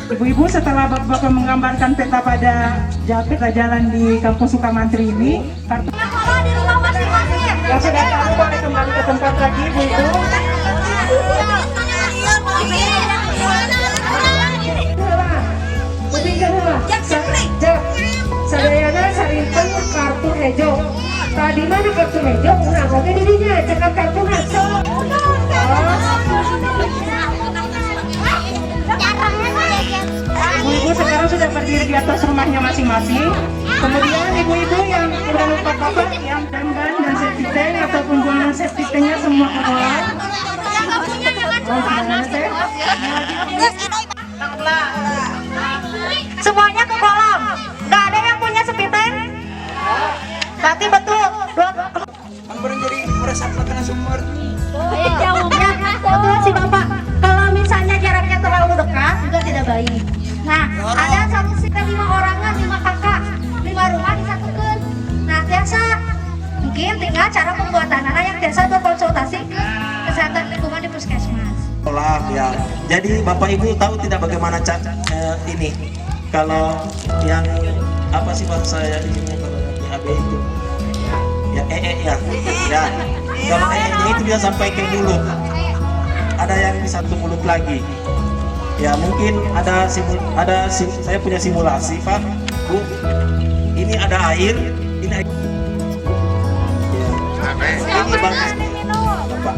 Ibu-ibu, setelah bapak-bapak menggambarkan peta pada jalan di Kampung Sukamantri ini, kartu yang sudah tahu boleh kembali ke tempat lagi, ibu-ibu. Sadayana sarinten kartu hejo. Tadi mana kartu hejo? Nah, oke dirinya cekap kartu hejo. Ibu-ibu sekarang sudah berdiri di atas rumahnya masing-masing. Kemudian ibu-ibu yang udah lupa bapak yang ban dan safety tank ataupun buangan safety tanknya semua keluar. Semuanya ke kolam. Nggak ada yang punya safety tank? Berarti betul. Kan barang jadi meresap kena sumur. Jauhnya betul sih bapak. Kalau misalnya jaraknya terlalu dekat juga tidak baik. Nah, ada solusi 5 orangan, 5 kakak, 5 rumah disatukan. Nah, biasa mungkin tinggal cara pembuatannya yang biasa berkonsultasi ke kesehatan lingkungan di puskesmas. Ya. Jadi Bapak Ibu tahu tidak bagaimana ini kalau yang apa sih bahasa saya ini kalau BAB itu ya ya. Kalau nya itu dia sampai ke mulut. Ada yang di satu mulut lagi. Ya mungkin saya punya simulasi Pak, Bu. Ini ada air, ini air. Ya. Ini bagus. Bapak.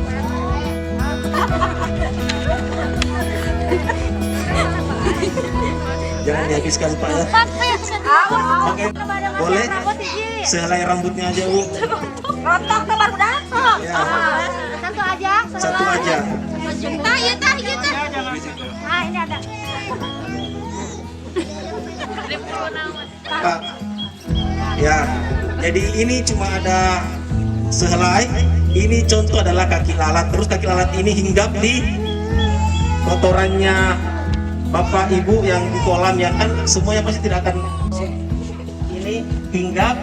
Jangan dihabiskan Pak ya. Oke, boleh sehelai rambutnya aja Bu. Rontok tuh baru datang. Ya. Satu aja. Satu aja. Gitu. Nah ini ada. Pak. Ya, jadi ini cuma ada sehelai. Ini contoh adalah kaki lalat. Terus kaki lalat ini hinggap di kotorannya Bapak Ibu yang di kolam ya kan semuanya pasti tidak akan ini hinggap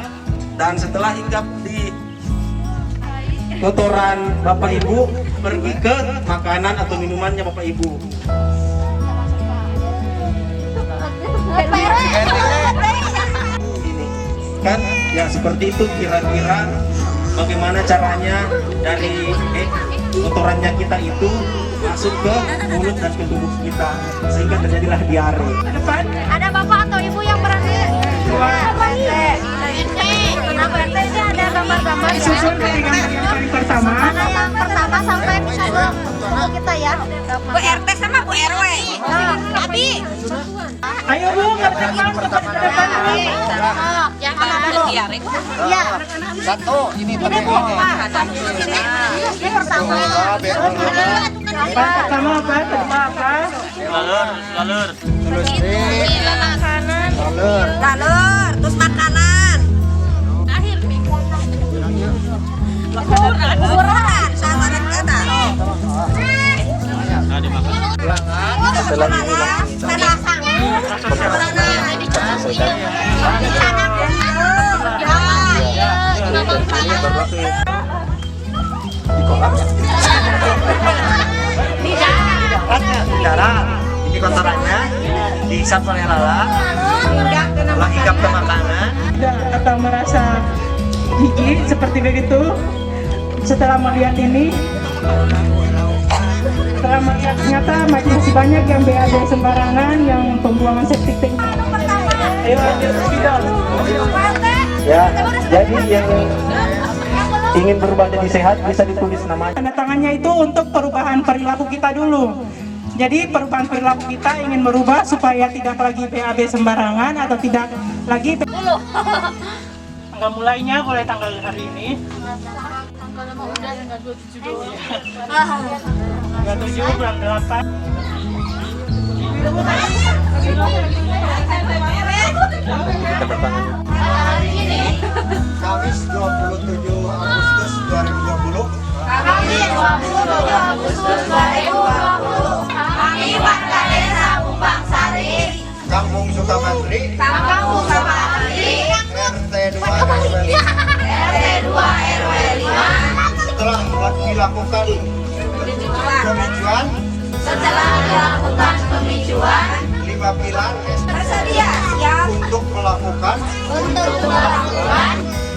dan setelah hinggap di kotoran Bapak Ibu pergi ke makanan atau minumannya Bapak Ibu. Ini kan ya seperti itu kira-kira bagaimana caranya dari kotorannya kita itu masuk ke mulut dan ke tubuh kita sehingga terjadilah diare. Ada bapak atau ibu yang berani? Apa ini? Kenapa ini ada gambar-gambar? Disusun dari gambar yang paling pertama. Mana yang pertama sampai ke kita ya? Bu RT sama Bu RW. Abi. Ayo Bu, ke depan, ke depan. Yang mana dulu? Iya. Satu, ini Bu. Ini pertama. Pertama apa? Kedua apa? Lalur. Makanan. Lalur. Terus makanan. Akhir ukuran sama kata. Setelah ini ini kotorannya dihisap oleh Lala, setelah hinggap ke makanan. Atau merasa jijik seperti begitu setelah melihat ini, setelah melihat ternyata masih banyak yang BAB sembarangan, yang pembuangan septic tank. Ayo lanjut bidang. Ya, jadi yang ingin berubah jadi sehat bisa ditulis namanya. Tanda tangannya itu untuk perubahan perilaku kita dulu. Jadi perubahan perilaku kita ingin merubah supaya tidak lagi BAB sembarangan atau tidak lagi. Tanggal mulainya mulai tanggal hari ini. Tanggal lama udah tanggal 27 doang. Tanggal 7 bulan 8. Kita bertangan. Kamis 27 Agustus 2020. Kamis 27 Agustus 2020. Kami warga desa Bumbang Sari, Kampung Sukamantri. Kampung Sukamantri, RT 2 RW 5. Setelah dilakukan pemicuan, 5 pilar bersedia siap untuk melakukan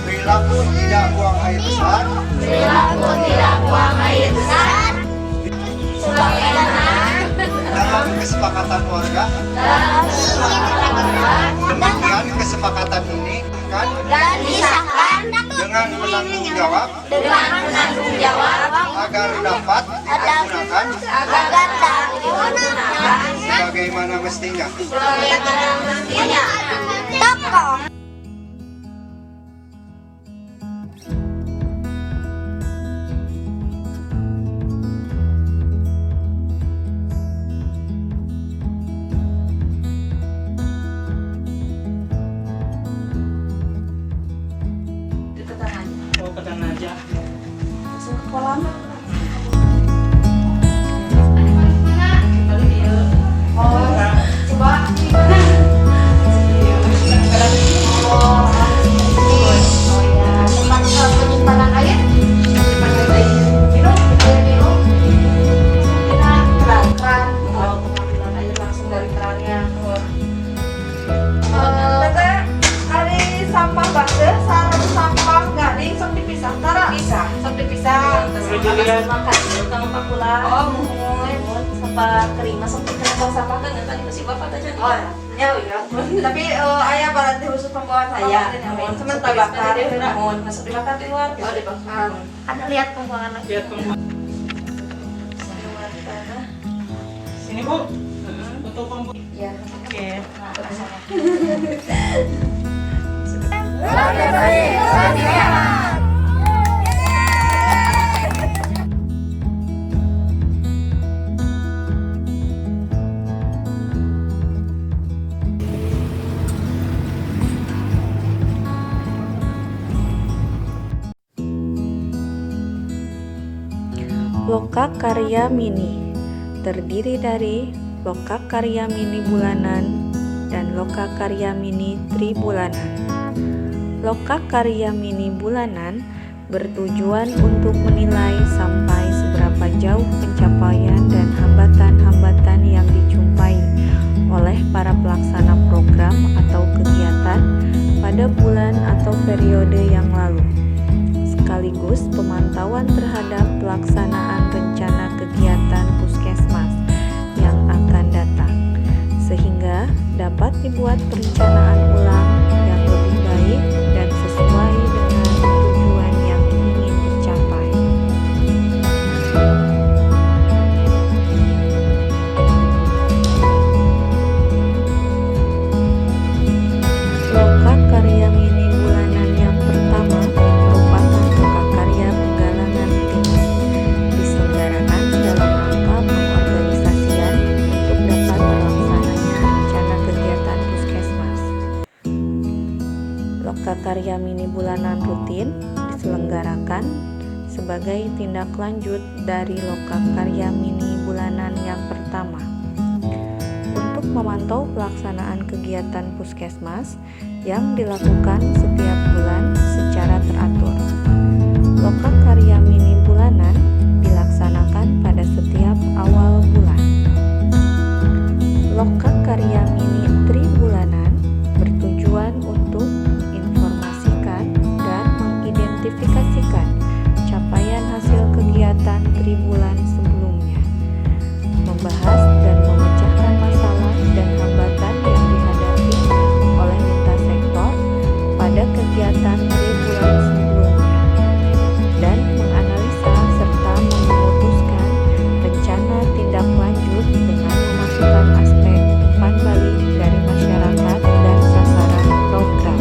perilaku tidak buang air besar, dalam kesepakatan warga. Kemudian kesepakatan ini kan dan disahkan dengan menanggung jawab agar dapat digunakan sebagaimana mestinya. Tokoh. Oh, ketan aja. Kolam. Penyimpanan air. Minum. Keran. Pengambilan air langsung dari kerannya. Teteh, hari sampah basah, sarung sampah garing, sok dipisah, tara? Bisa, sok dipisah. Makan, tanggung pakula. Oh, mohon sampah kering, masuk ke sampah kan tadi masih bapak aja. Oh, ya, iya. Tapi ayah berarti khusus pembuat Saya, sampah. sementara dibakar, mohon masuk dibakar di luar. Oh, dibakar. Ada lihat pembuangan lagi. Lihat pembuangan. Sini Bu. Untuk pembuangan. Ya. Oke. Loka Karya Mini terdiri dari Loka Karya Mini Bulanan dan Loka Karya Mini Tribulanan. Loka Karya Mini Bulanan bertujuan untuk menilai sampai seberapa jauh pencapaian dan hambatan-hambatan yang dijumpai oleh para pelaksana program atau kegiatan pada bulan atau periode yang lalu, sekaligus pemantauan terhadap pelaksanaan dibuat perencanaan ulang yang lebih baik dan sesuai dengan tujuan yang ingin dicapai. Loka karya mini bulanan yang pertama merupakan loka karya penggalangan tim, diselenggarakan dalam rangka pengorganisasian untuk dapat terlaksananya rencana kegiatan Puskesmas. Loka karya mini bulanan rutin diselenggarakan sebagai tindak lanjut dari loka karya mini bulanan yang pertama. Untuk memantau pelaksanaan kegiatan Puskesmas yang dilakukan setiap bulan secara teratur, loka karya mini bulanan dilaksanakan pada setiap awal bulan. Loka karya mini tribulanan bertujuan untuk menginformasikan dan mengidentifikasikan capaian hasil kegiatan tribulan sebelumnya, membahas dan memecahkan masalah dan hambatan yang dihadapi oleh lintas sektor pada kegiatan tribulan sebelumnya, dan menganalisa serta memutuskan rencana tindak lanjut dengan memasukkan aspek umpan balik dari masyarakat dan sasaran program.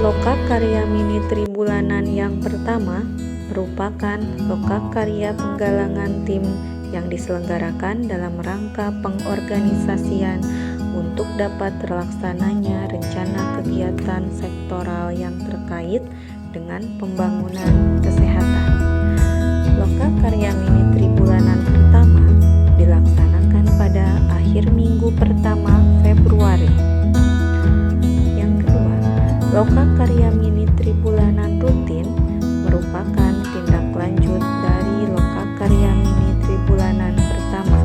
Loka karya mini tribulanan yang pertama merupakan loka karya penggalangan tim yang diselenggarakan dalam rangka pengorganisasian untuk dapat terlaksananya rencana kegiatan sektoral yang terkait dengan pembangunan kesehatan. Loka karya mini tribulanan pertama dilaksanakan pada akhir minggu pertama Februari. Yang kedua, loka karya mini tribulanan rutin merupakan tindak lanjut dari loka karya mini tribulanan pertama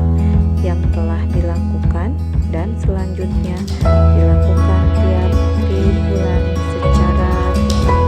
yang telah dilakukan dan selanjutnya dilakukan tiap tribulan secara tetap.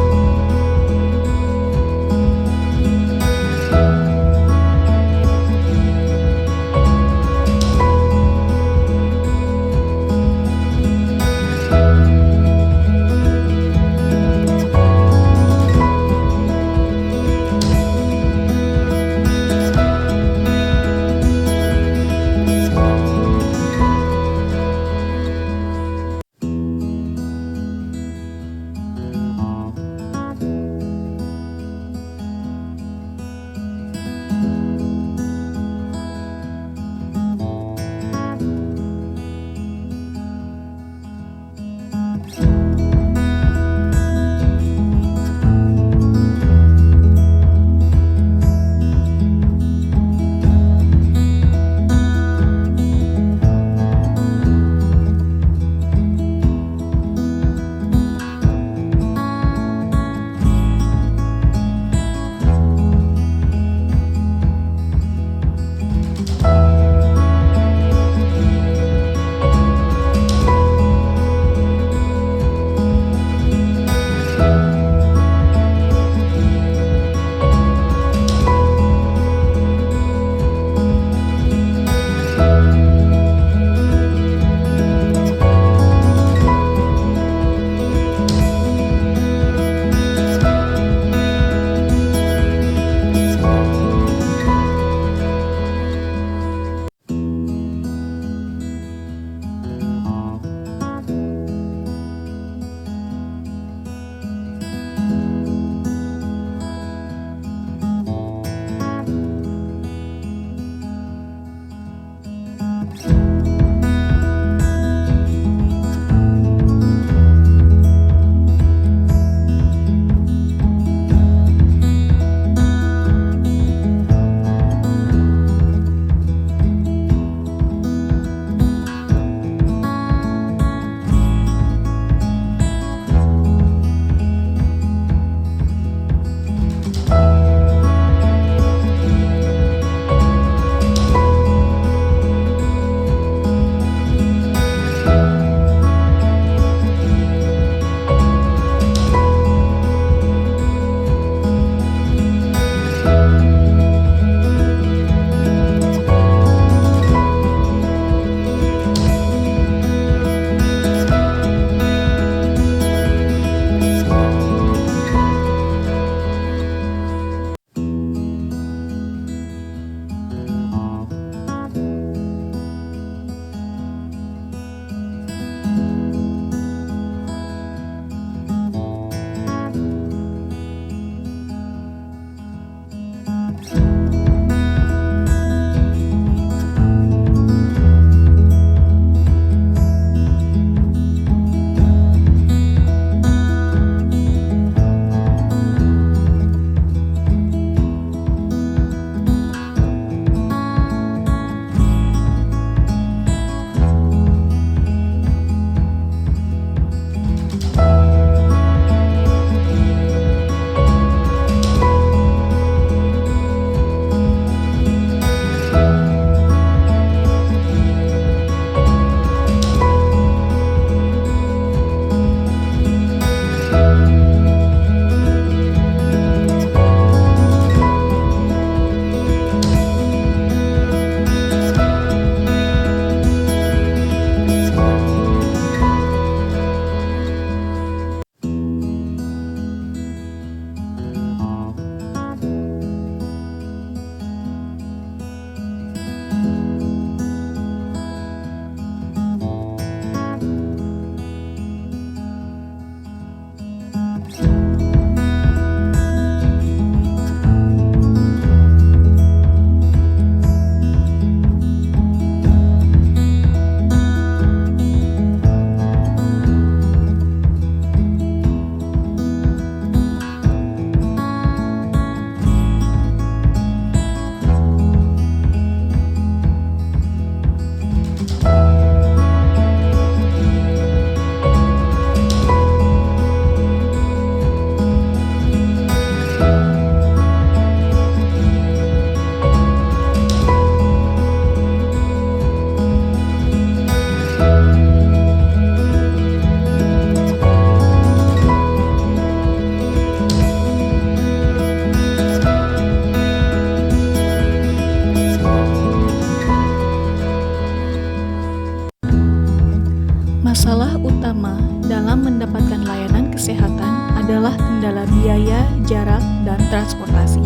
biaya, jarak, dan transportasi.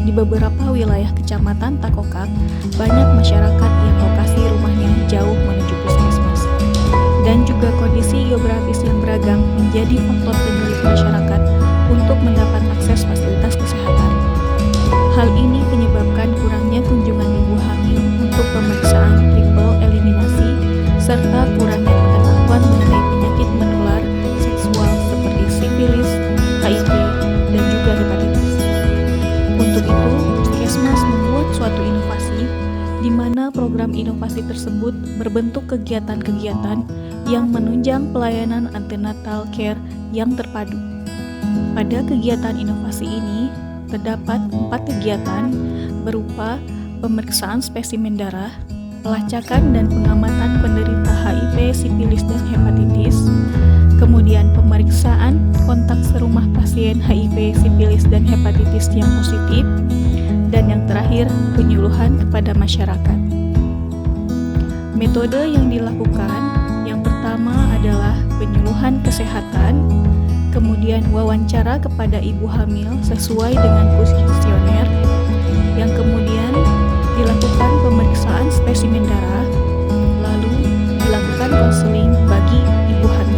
Di beberapa wilayah Kecamatan Takokak, banyak masyarakat yang lokasi rumahnya jauh menuju puskesmas. Dan juga kondisi geografis yang beragam menjadi faktor penyulit masyarakat untuk mendapat akses fasilitas kesehatan. Hal ini menyebabkan kurangnya kunjungan ibu hamil untuk pemeriksaan triple eliminasi, serta kurangnya pengetahuan mengenai penyakit menular seksual seperti sifilis, HIV, dan juga hepatitis. Untuk itu, Puskesmas membuat suatu inovasi di mana program inovasi tersebut berbentuk kegiatan-kegiatan yang menunjang pelayanan antenatal care yang terpadu. Pada kegiatan inovasi ini, terdapat 4 kegiatan berupa pemeriksaan spesimen darah, pelacakan dan pengamatan penderita HIV, sifilis, dan hepatitis, kemudian pemeriksaan kontak serumah pasien HIV, sifilis, dan hepatitis yang positif, dan yang terakhir penyuluhan kepada masyarakat. Metode yang dilakukan yang pertama adalah penyuluhan kesehatan, kemudian wawancara kepada ibu hamil sesuai dengan kuesioner, yang kemudian dilakukan pemeriksaan spesimen darah, lalu dilakukan konseling bagi ibu hamil.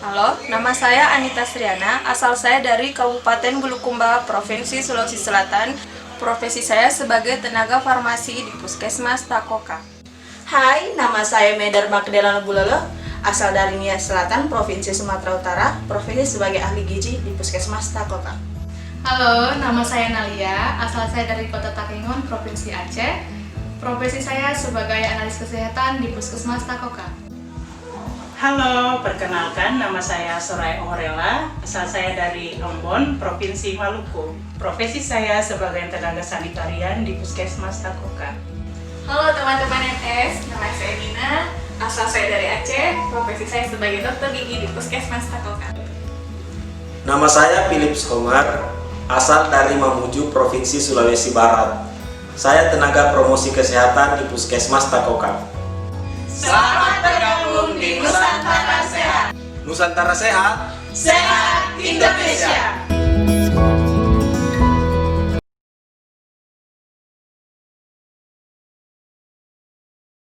Halo, nama saya Anita Sriana, asal saya dari Kabupaten Bulukumba, Provinsi Sulawesi Selatan. Profesi saya sebagai tenaga farmasi di Puskesmas Takokak. Hai, nama saya Medar Magdalena Bulolo, asal dari Nias Selatan, Provinsi Sumatera Utara, profesi sebagai ahli gizi di Puskesmas Takokak. Halo, nama saya Nalia, asal saya dari Kota Takengon, Provinsi Aceh. Profesi saya sebagai analis kesehatan di Puskesmas Takokak. Halo, perkenalkan nama saya Soraya Orela, asal saya dari Ambon, Provinsi Maluku. Profesi saya sebagai tenaga sanitarian di Puskesmas Takokak. Halo teman-teman NS, nama saya Nina, asal saya dari Aceh. Profesi saya sebagai dokter gigi di Puskesmas Takokak. Nama saya Philips Komar, asal dari Mamuju, Provinsi Sulawesi Barat. Saya tenaga promosi kesehatan di Puskesmas Takokak. Selamat bergabung di Nusantara Sehat. Nusantara Sehat. Sehat Indonesia.